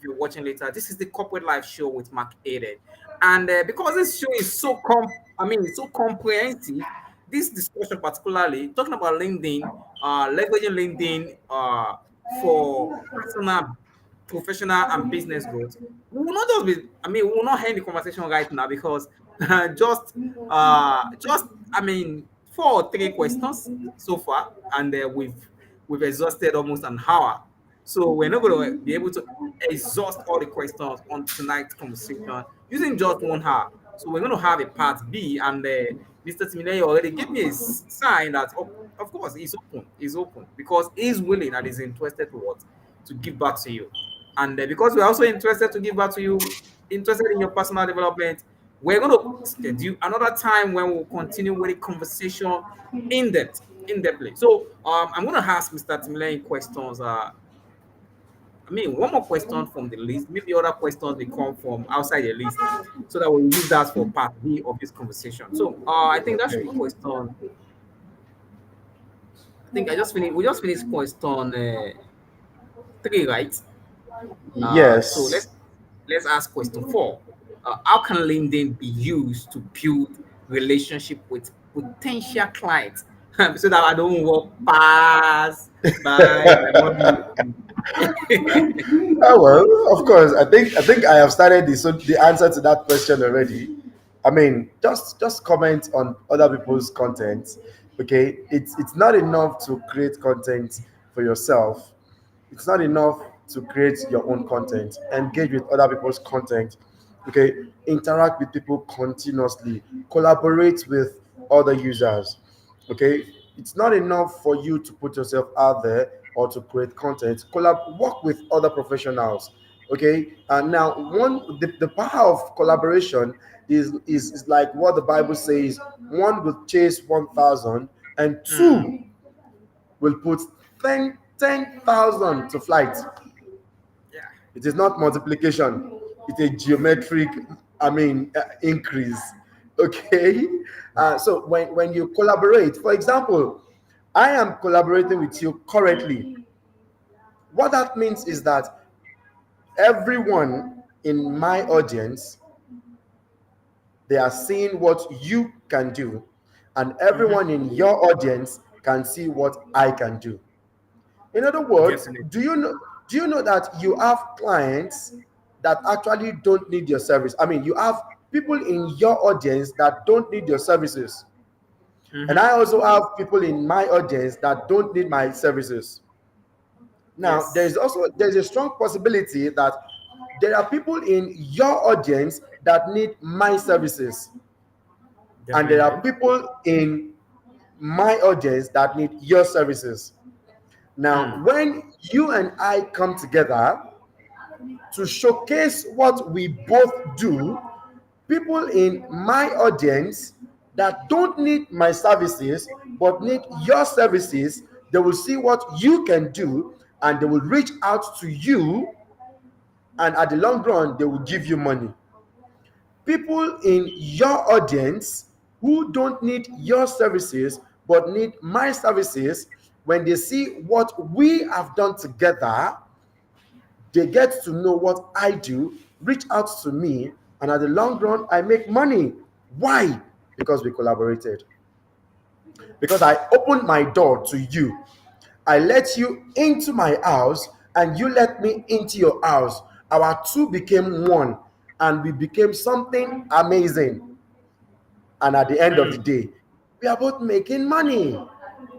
this is the Corporate Life Show with Mark Aiden. And because this show is it's so comprehensive, this discussion particularly talking about LinkedIn, leveraging LinkedIn for personal, professional, and business growth. We will not just be, we will not end the conversation right now because just just four or three questions so far, and we've exhausted almost an hour. So we're not going to be able to exhaust all the questions on tonight's conversation using just 1 hour. So we're going to have a part B, and Mr. Timine already gave me a sign that, of course, he's open. He's open because he's willing and is interested to what to give back to you. And because we're also interested to give back to you, interested in your personal development, we're going to schedule another time when we'll continue with the conversation in depthly. So I'm going to ask Mr. Timile questions. One more question from the list. Maybe other questions will come from outside the list, so that we'll use that for part B of this conversation. So I think that should Okay. be question. I think I just finished. We just finished question three, right? So Yes. let's ask question four. How can LinkedIn be used to build relationship with potential clients so that I don't walk past by my money? Oh, well, of course. I think I have started the answer to that question already. I mean, just comment on other people's content. Okay, it's not enough to create content for yourself. It's not enough to create your own content. Engage with other people's content. Okay, interact with people continuously. Collaborate with other users. Okay, it's not enough for you to put yourself out there or to create content, work with other professionals. Okay, and now the power of collaboration is like what the Bible says: one will chase 1,000, and Mm. two will put 10,000 to flight. Yeah. It is not multiplication; it's a geometric, increase. Okay, so when you collaborate, for example, I am collaborating with you currently. What that means is that everyone in my audience, they are seeing what you can do, and Mm-hmm. everyone in your audience can see what I can do. In other words, Definitely. do you know that you have clients that actually don't need your service? I mean, you have people in your audience that don't need your services, and Mm-hmm. I also have people in my audience that don't need my services. Now, Yes. there's a strong possibility that there are people in your audience that need my services, and there are Definitely. people in my audience that need your services. Now, Mm. when you and I come together to showcase what we both do, people in my audience that don't need my services but need your services, they will see what you can do, and they will reach out to you, and at the long run they will give you money. People in your audience who don't need your services but need my services, when they see what we have done together, they get to know what I do, reach out to me, and at the long run I make money. Why? Because we collaborated. Because I opened my door to you, I let you into my house, and you let me into your house. Our two became one, and we became something amazing. And at the end of the Mm. day, we are both making money.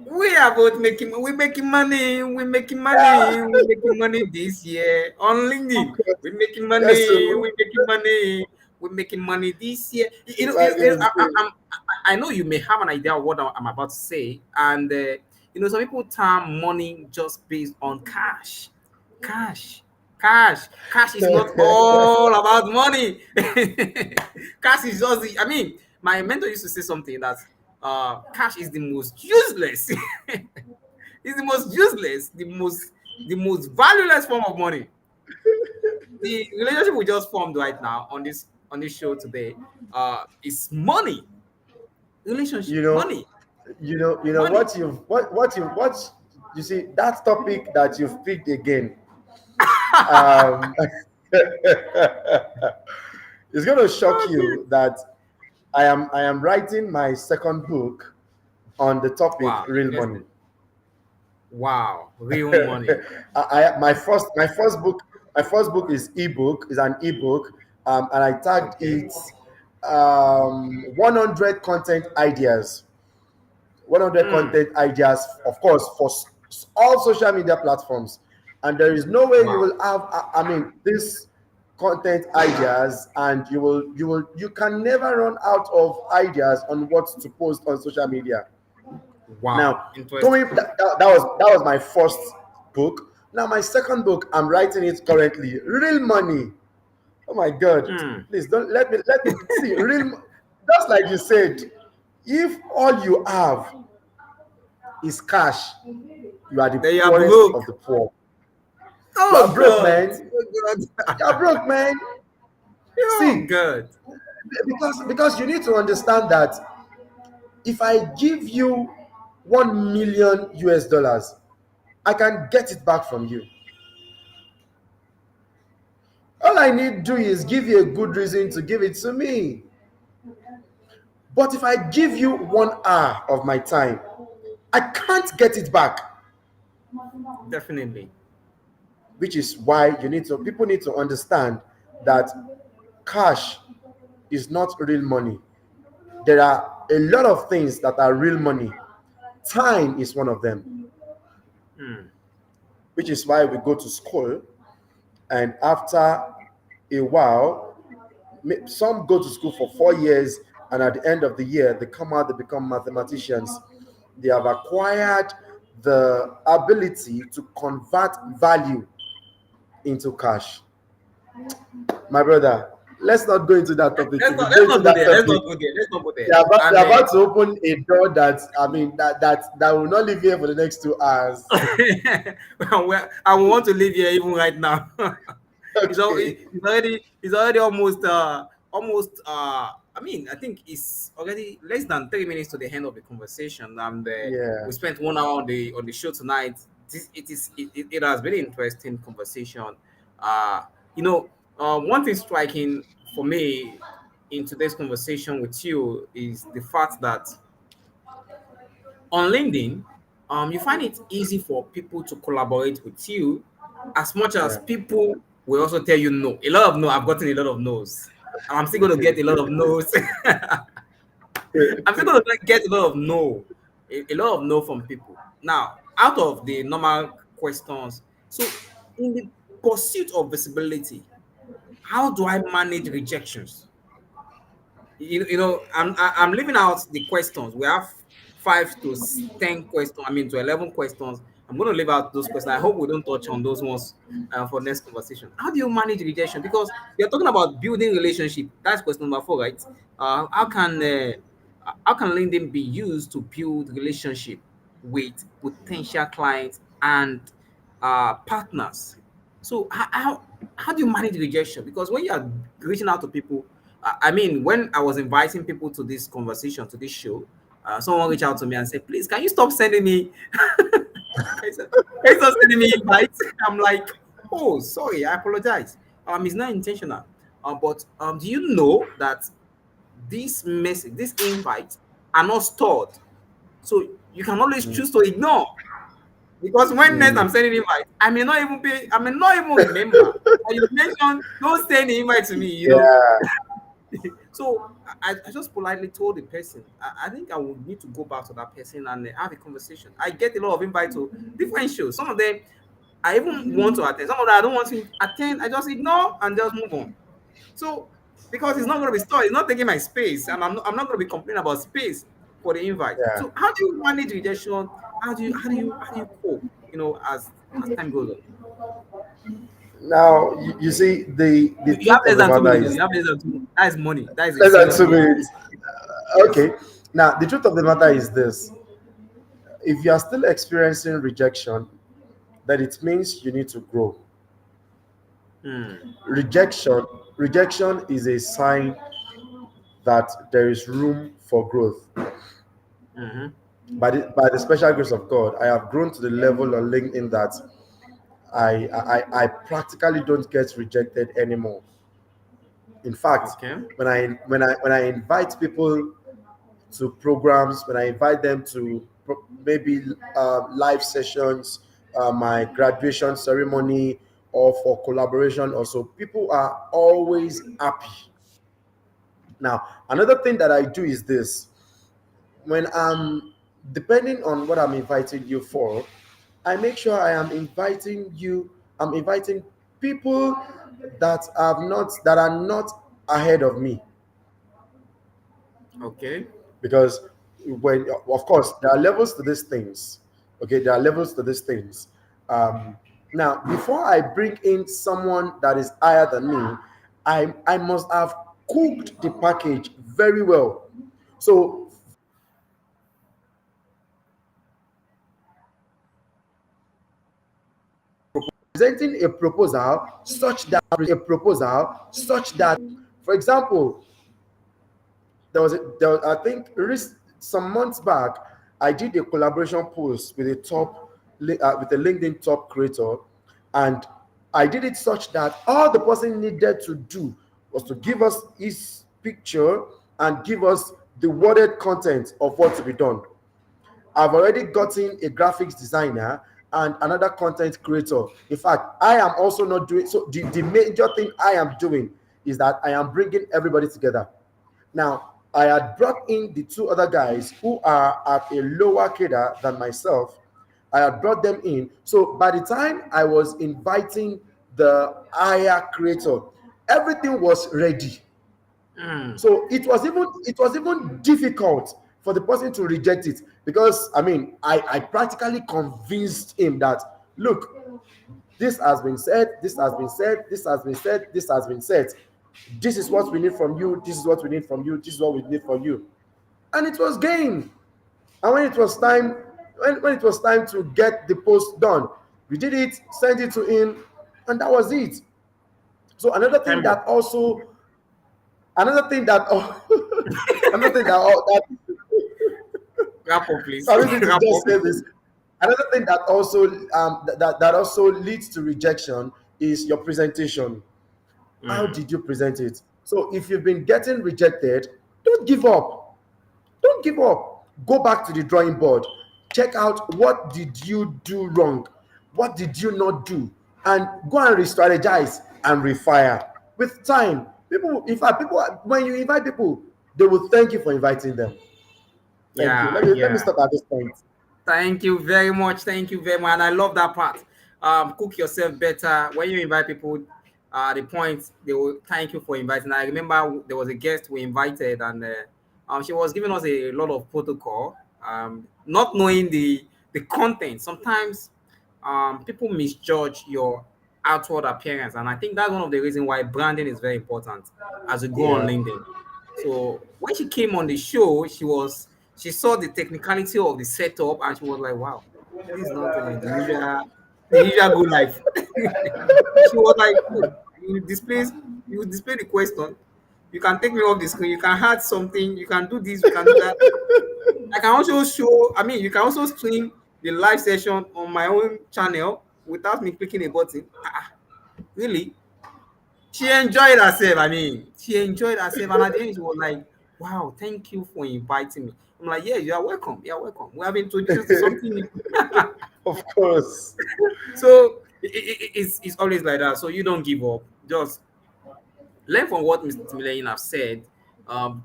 We are both making money. We're making Yeah. money. We're making money this year on LinkedIn. We're making Yes, money. so We're making money. We're making money this year. like it's good. I know you may have an idea of what I'm about to say, and some people term money just based on cash, cash, cash. Cash is not all about money. Cash is just the. I mean, my mentor used to say something that cash is the most useless. It's the most useless, the most valueless form of money. The relationship we just formed right now on this show today is money. you Relationship, know money, money. what you see, that topic that you've picked again, um it's going to shock Okay. you that I am writing my second book on the topic Wow, real money. interesting. Wow, real money. My first book is an ebook, and I tagged Okay. it 100 content ideas. 100 Mm. content ideas, of course, for all social media platforms. And there is no way you Wow. will have, this content ideas, and you can never run out of ideas on what to post on social media. Wow. Now, Interesting. that was my first book. Now, my second book, I'm writing it currently. Real money. Oh my God! Mm. Please don't let me see Just like you said, if all you have is cash, you are the They are poorest of broke. the poor. You Oh are broke, God. man. Oh You are God. broke, man. Oh See, God. because you need to understand that if I give you 1 million US dollars, I can get it back from you. All I need to do is give you a good reason to give it to me. But if I give you 1 hour of my time, I can't get it back. Definitely. Which is why people need to understand that cash is not real money. There are a lot of things that are real money. Time is one of them, Mm. which is why we go to school, and after a while, some go to school for 4 years, and at the end of the year, they come out, they become mathematicians. They have acquired the ability to convert value into cash. My brother, let's not go into that topic. If we go Let's into not go that there. Let's topic, not go there. Let's not go there. they're about, And they're about to open a door that, I mean, that will not leave here for the next 2 hours. well, I want to live here even right now. Okay. It's already almost. I mean, I think it's already less than 3 minutes to the end of the conversation, and Yeah. we spent 1 hour on the show tonight. It has been an interesting conversation. Uh, you know, one thing striking for me in today's conversation with you is the fact that on LinkedIn, you find it easy for people to collaborate with you as much as Yeah. people will also tell you no. A lot of no. I've gotten a lot of no's. And I'm still going to get a lot of no's. I'm still going to get a lot of no. A lot of no from people. Now, out of the normal questions, so in the pursuit of visibility, how do I manage rejections? I'm leaving out the questions. We have 5 to 10 questions. I mean, to 11 questions. I'm going to leave out those questions. I hope we don't touch on those ones for next conversation. How do you manage rejection? Because you're talking about building relationship. That's question number 4, right? How can LinkedIn be used to build relationship with potential clients and partners? So how do you manage rejection? Because when you are reaching out to people, I mean, when I was inviting people to this conversation, to this show, someone reached out to me and said, "Please, can you stop sending me? Can you stop sending me invites?" I'm like, "Oh, sorry, I apologize. It's not intentional. But do you know that this message, this invite, are not stored? So you can always Mm, choose to ignore." Because when next I'm mm. sending invite, I may not even remember. And you mentioned don't send the invite to me. Yeah. So I just politely told the person, I think I would need to go back to that person and have a conversation. I get a lot of invites to different shows. Some of them I even want to attend. Some of them I don't want to attend. I just ignore and just move on. So because it's not going to be stored, it's not taking my space, and I'm not going to be complaining about space for the invite. Yeah. So how do you manage rejection? How do you cope? As time goes on. Now, you see, the You have truth of less the than 2 matter minutes. is You have less than 2 minutes. That is money. That is a less than serious two money. minutes. Yes. Okay. Now, the truth of the matter is this: if you are still experiencing rejection, then it means you need to grow. Hmm. Rejection, rejection is a sign that there is room for growth. Mhm. By the special grace of God, I have grown to the level on LinkedIn that I practically don't get rejected anymore. In fact, Okay. when I invite people to programs, when I invite them to maybe live sessions, my graduation ceremony, or for collaboration, also people are always happy. Now, another thing that I do is this: when I'm depending on what I'm inviting you for, I make sure I am inviting you. I'm inviting people that are not ahead of me, Okay. because when, of course, there are levels to these things. Okay, there are levels to these things. um Now, before I bring in someone that is higher than me, I must have cooked the package very well. So presenting a proposal such that, for example, I think some months back, I did a collaboration post with with a LinkedIn top creator, and I did it such that all the person needed to do was to give us his picture and give us the worded content of what to be done. I've already gotten a graphics designer and another content creator. In fact, I am also not doing so. The major thing I am doing is that I am bringing everybody together. Now, I had brought in the two other guys who are at a lower cadre than myself. I had brought them in. So by the time I was inviting the higher creator, everything was ready. Hmm. So it was even difficult for the person to reject it. Because I mean, I practically convinced him that, look, this has been said, this has been said, this has been said, this has been said. This is what we need from you, this is what we need from you, this is what we need from you. And it was game. And when it was time, when it was time to get the post done, we did it, sent it to him, and that was it. So another thing that another thing that Wrap up, please. sorry to Wrap just up. say this. Another thing that also that also leads to rejection is your presentation. How did you present it? So if you've been getting rejected, don't give up. Don't give up. Go back to the drawing board. Check out what did you do wrong? What did you not do? And go and re-strategize and refire. With time, people, in fact, people, when you invite people, they will thank you for inviting them. Thank you. Yeah, Let me yeah. stop at this point. Thank you very much. Thank you very much. And I love that part. Cook yourself better. When you invite people, the point they will thank you for inviting. I remember there was a guest we invited, and she was giving us a lot of protocol, not knowing the content. Sometimes people misjudge your outward appearance, and I think that's one of the reasons why branding is very important as you go on Yeah. LinkedIn. So when she came on the show, she saw the technicality of the setup, and she was like, "Wow, this is not the usual good life." She was like, "Oh, you display the question. You can take me off the screen. You can add something. You can do this. You can do that. I can also show. I mean, you can also stream the live session on my own channel without me clicking a button." Really? She enjoyed herself. I mean, she enjoyed herself, and at the end, she was like, "Wow, thank you for inviting me." I'm like, "Yeah, you are welcome. You are welcome. We have introduced you to something new." Of course. So it's always like that. So you don't give up. Just learn from what Mr. Timileyin have said.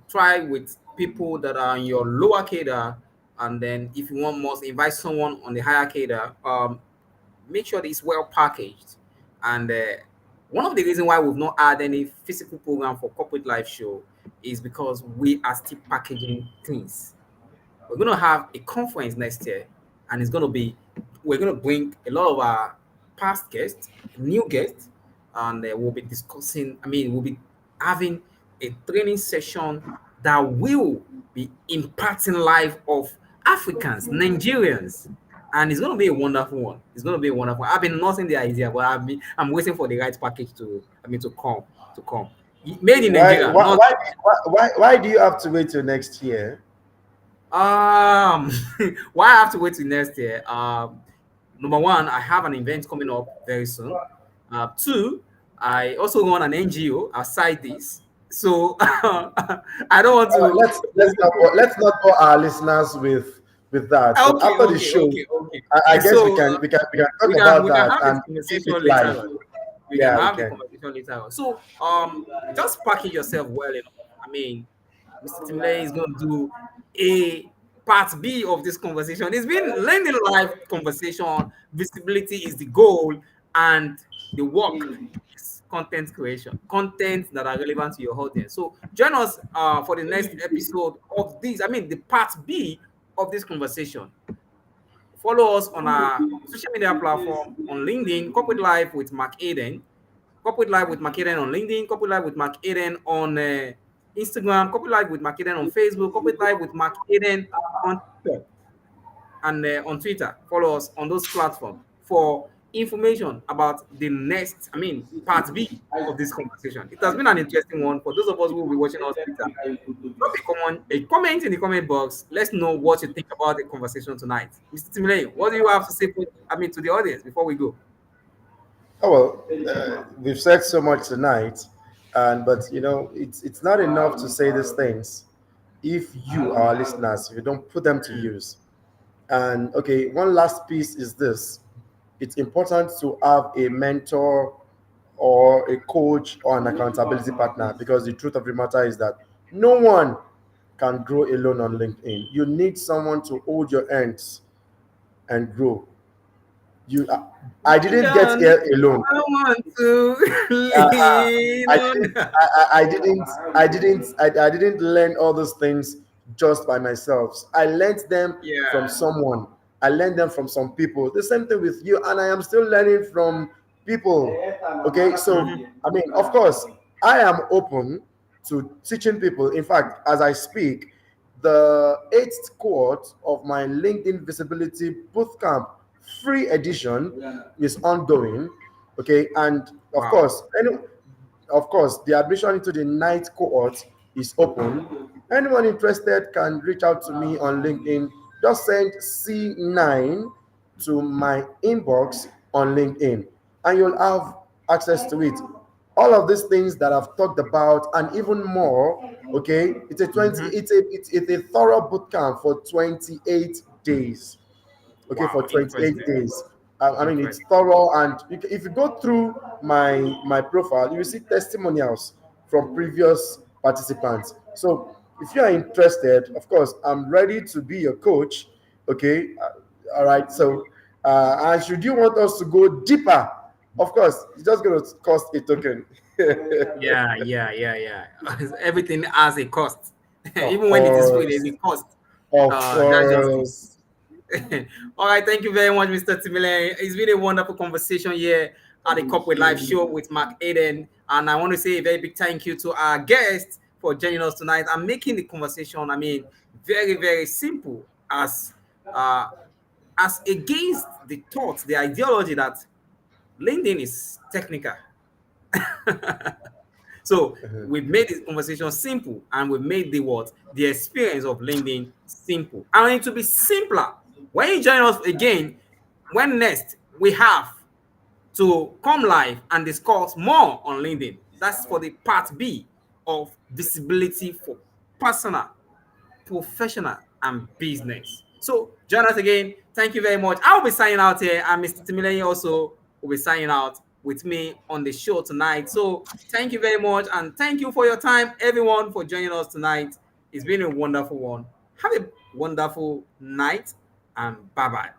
Try with people that are in your lower cadre, and then if you want more, invite someone on the higher cadre. Make sure that it's well packaged. And one of the reasons why we've not had any physical program for corporate live show is because we are still packaging things. We're going to have a conference next year, and we're going to bring a lot of our past guests, new guests, and we'll be discussing. I mean, we'll be having a training session that will be impacting life of Africans, Nigerians, and it's going to be a wonderful one. It's going to be a wonderful one. I've been nothing the idea, but I'm waiting for the right package to come. Made in Why, Nigeria, why, not why, why do you have to wait till next year? Um, why I have to wait till next year? Number one, I have an event coming up very soon. Two, I also run an NGO aside this, so I don't want to. Let's not bore our listeners with that. But Okay, after the okay, show, okay, okay. I guess So we can talk we about can that have this and keep conversation it later live. on. We can Yeah, we have the can. conversation later on. So just package yourself well enough. I mean, Mr. Timley is going to do a part B of this conversation. It's been learning live conversation. Visibility is the goal, and the work is content creation, content that are relevant to your audience. So join us for the next episode of this. I mean, the part B of this conversation. Follow us on our social media platform on LinkedIn, Corporate Life with Mark Aiden. Corporate Life with Mark Aiden on LinkedIn, Corporate Life with Mark Aiden on Instagram, Corporate Life with Mark Aiden on Facebook, Corporate Life with Mark Aiden on TikTok and on Twitter. Follow us on those platforms for information about the next, I mean, part B of this conversation. It has been an interesting one for those of us who will be watching us later. Drop a comment in the comment box. Let's know what you think about the conversation tonight. Mr. Timley, what do you have to say to the audience before we go? Oh well, we've said so much tonight, and but it's not enough to say these things if you, our listeners, if you don't put them to use. And okay, one last piece is this: it's important to have a mentor or a coach or an accountability partner, because the truth of the matter is that no one can grow alone on LinkedIn. You need someone to hold your hands and grow. You, I didn't get John, here alone. I want to Uh, lean I on. didn't. I didn't. I didn't learn all those things just by myself. I learned them from Yeah. someone. I learned them from some people. The same thing with you, and I am still learning from people. Okay, so Mhm. I mean, of course, I am open to teaching people. In fact, as I speak, the eighth cohort of my LinkedIn Visibility Bootcamp free edition is ongoing. Okay, and Wow. of course, the admission into the ninth cohort is open. Anyone interested can reach out to me on LinkedIn. Just send C9 to my inbox on LinkedIn, and you'll have access to it. All of these things that I've talked about and even more. Okay, it's a 20. Mhm. It's a thorough boot camp for 28 days. Okay, for Wow. 28 Interesting. days. I mean, it's Interesting. thorough, and if you go through my profile, you will see testimonials from previous participants. So if you are interested, of course, I'm ready to be your coach. Okay, all right. So, and should you want us to go deeper, of course, it's just going to cost a token. Yeah, yeah, yeah, yeah. Everything has a cost. Of Even when it is free, there's course, a cost. of That's just it. course. All right, thank you very much, Mr. Timile. It's been a wonderful conversation here at the Corporate Live Show with Mark Aiden. And I want to say a very big thank you to our guests for joining us tonight and making the conversation, I mean, very, very simple uh, as against the thoughts, the ideology that LinkedIn is technical. So we've made this conversation simple and we've made the experience of LinkedIn simple. And it will be simpler when you join us again. When next we have to come live and discuss more on LinkedIn. That's for the part B of visibility for personal, professional, and business. So join us again. Thank you very much. I'll be signing out here, and Mr. Timileyi also will be signing out with me on the show tonight. So thank you very much, and thank you for your time, everyone, for joining us tonight. It's been a wonderful one. Have a wonderful night, and bye bye.